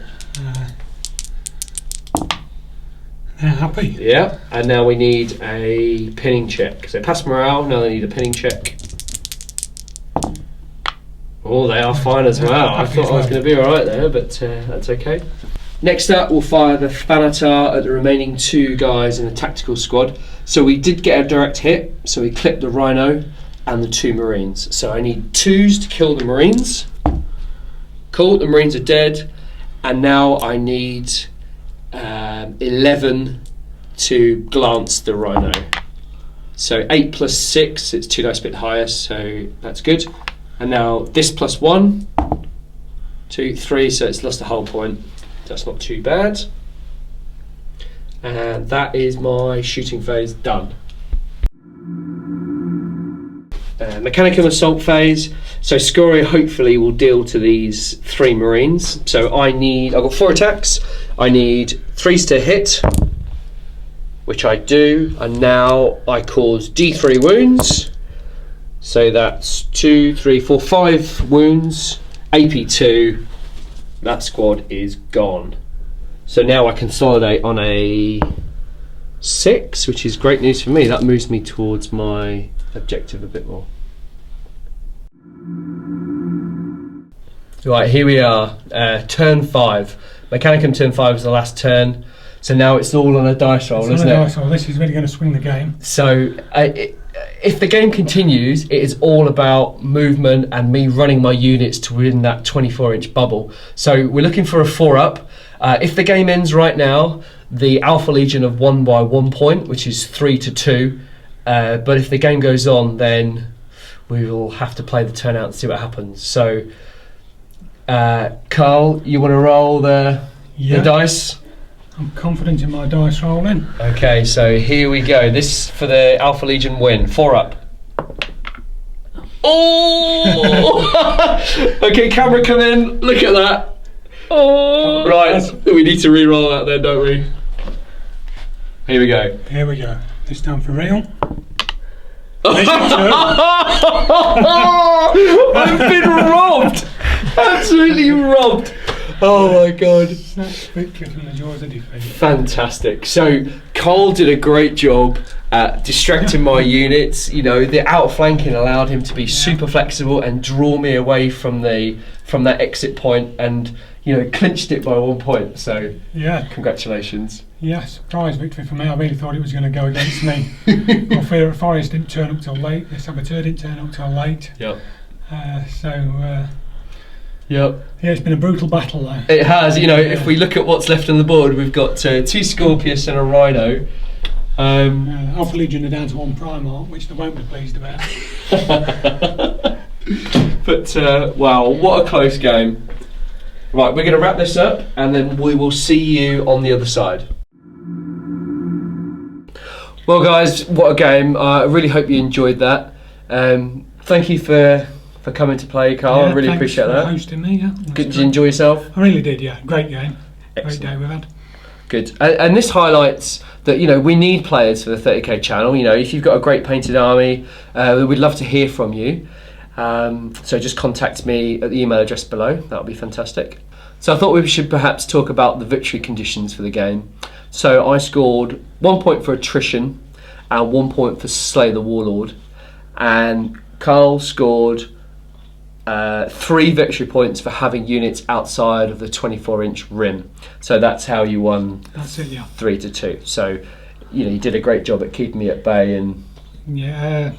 They're happy. Yeah, and now we need a pinning check. So pass morale, now they need a pinning check. Oh, they are fine as well. I thought I was going to be alright there, but that's okay. Next up, we'll fire the Thanatar at the remaining 2 guys in the tactical squad. So we did get a direct hit, so we clipped the Rhino and the 2 Marines. So I need 2s to kill the Marines. Cool, the Marines are dead. And now I need 11 to glance the Rhino. So 8 plus 6, it's 2 dice a bit higher, so that's good. And now this plus 1, 2, 3, so it's lost a whole point. That's not too bad. And that is my shooting phase done. Mechanicum assault phase. So Scoria hopefully will deal to these 3 Marines. So I've got 4 attacks. I need 3s to hit, which I do, and now I cause D3 wounds. So that's 2, 3, 4, 5 wounds, AP2. That squad is gone. So now I consolidate on a 6, which is great news for me. That moves me towards my objective a bit more. Right, here we are, turn 5. Mechanicum turn 5 is the last turn. So now it's all on a dice roll, isn't it? Dice roll. This is really going to swing the game. So if the game continues, it is all about movement and me running my units to within that 24-inch bubble. So we're looking for a 4-up. If the game ends right now, the Alpha Legion have won by 1 point, which is 3-2. But if the game goes on, then we will have to play the turn out and see what happens. So, Carl, you want to roll the dice? I'm confident in my dice rolling. Okay, so here we go. This for the Alpha Legion win. 4-up. Oh! Okay, camera come in. Look at that. Oh! Right, we need to re-roll that then, don't we? Here we go. Here we go. This time for real. I've been robbed! Absolutely robbed! Oh my god. That's victory from the jaws of defeat. Fantastic. So Carl did a great job at distracting my units. You know, the outflanking allowed him to be super flexible and draw me away from that exit point, and clinched it by 1 point. So congratulations. Yeah, surprise victory for me. I really thought it was going to go against me. Fear at Forest didn't turn up till late. The Saboteur didn't turn up till late. Yep. Yep. Yeah, it's been a brutal battle though. It has. If we look at what's left on the board, we've got 2 Scorpius and a Rhino. Alpha Legion are down to 1 Primarch, which they won't be pleased about. But wow, what a close game. Right, we're going to wrap this up, and then we will see you on the other side. Well, guys, what a game! I really hope you enjoyed that. Thank you for coming to play, Carl. I really appreciate that. Hosting me, Good. Did you enjoy yourself? I really did. Yeah, great game. Excellent. Great day we've had. Good. And this highlights that we need players for the 30k channel. If you've got a great painted army, we'd love to hear from you. So just contact me at the email address below. That would be fantastic. So I thought we should perhaps talk about the victory conditions for the game. So I scored 1 point for attrition and 1 point for slay the warlord, and Carl scored 3 victory points for having units outside of the 24-inch rim. So that's how you won. That's it, yeah. 3-2. So, you did a great job at keeping me at bay. And yeah,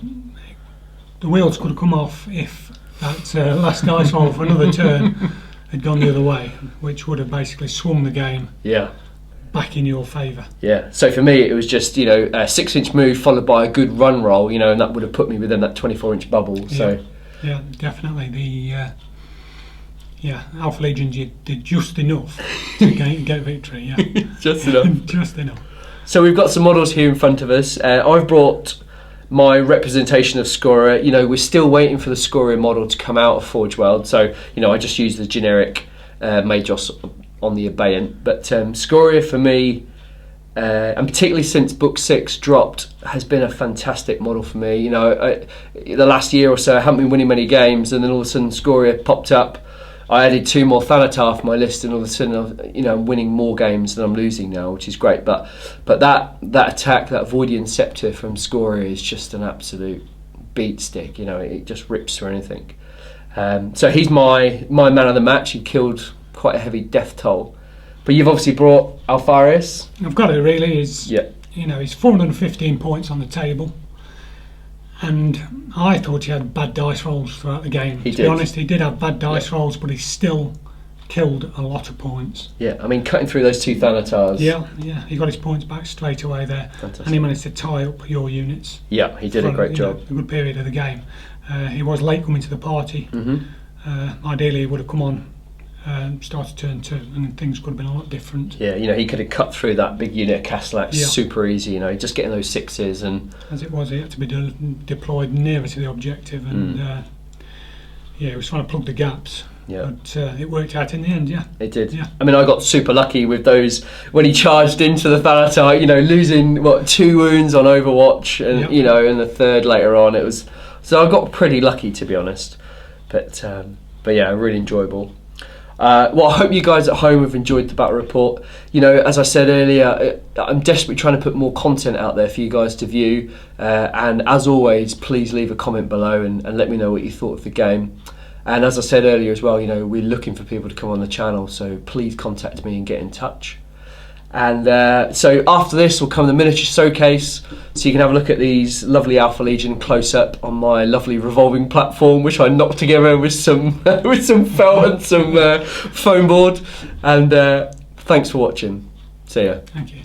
the wheels could have come off if that last dice roll for another turn had gone the other way, which would have basically swung the game. Yeah. Back in your favour. Yeah, so for me it was just, a 6-inch move followed by a good run roll, and that would have put me within that 24-inch bubble. So yeah, definitely. The Alpha Legions, you did just enough to get victory. Yeah, just enough. Just enough. So we've got some models here in front of us. I've brought my representation of Scoria. We're still waiting for the Scoria model to come out of Forge World, so I just use the generic Majos on the Abeyant. But Scoria for me, and particularly since Book 6 dropped, has been a fantastic model for me. The last year or so I haven't been winning many games, and then all of a sudden Scoria popped up. I added 2 more Thanatar for my list, and all of a sudden I'm winning more games than I'm losing now, which is great. But that attack, that Voidian Scepter from Scoria, is just an absolute beat stick. It just rips through anything. So he's my man of the match. He killed quite a heavy death toll. But you've obviously brought Alpharius. I've got it, really. He's 415 points on the table, and I thought he had bad dice rolls throughout the game. To be honest, he did have bad dice rolls, but he still killed a lot of points. Yeah, cutting through those 2 Thanatars. Yeah, he got his points back straight away there. Fantastic. And he managed to tie up your units. Yeah, he did a great job. A good period of the game. He was late coming to the party. Ideally, he would have come on started turn 2, and things could have been a lot different. Yeah, he could have cut through that big unit of Castellax super easy, just getting those 6s. And as it was, he had to be deployed nearer to the objective, and he was trying to plug the gaps. Yeah. But it worked out in the end, yeah. It did. Yeah. I got super lucky with those when he charged into the Thanatar, losing 2 wounds on Overwatch, and and the 3rd later on. So I got pretty lucky, to be honest. But yeah, really enjoyable. Well, I hope you guys at home have enjoyed the battle report. As I said earlier, I'm desperately trying to put more content out there for you guys to view. And as always, please leave a comment below and let me know what you thought of the game. And as I said earlier as well, we're looking for people to come on the channel, so please contact me and get in touch. And so after this will come the miniature showcase, so you can have a look at these lovely Alpha Legion close up on my lovely revolving platform, which I knocked together with some with some felt and some foam board. And thanks for watching. See ya. Thank you.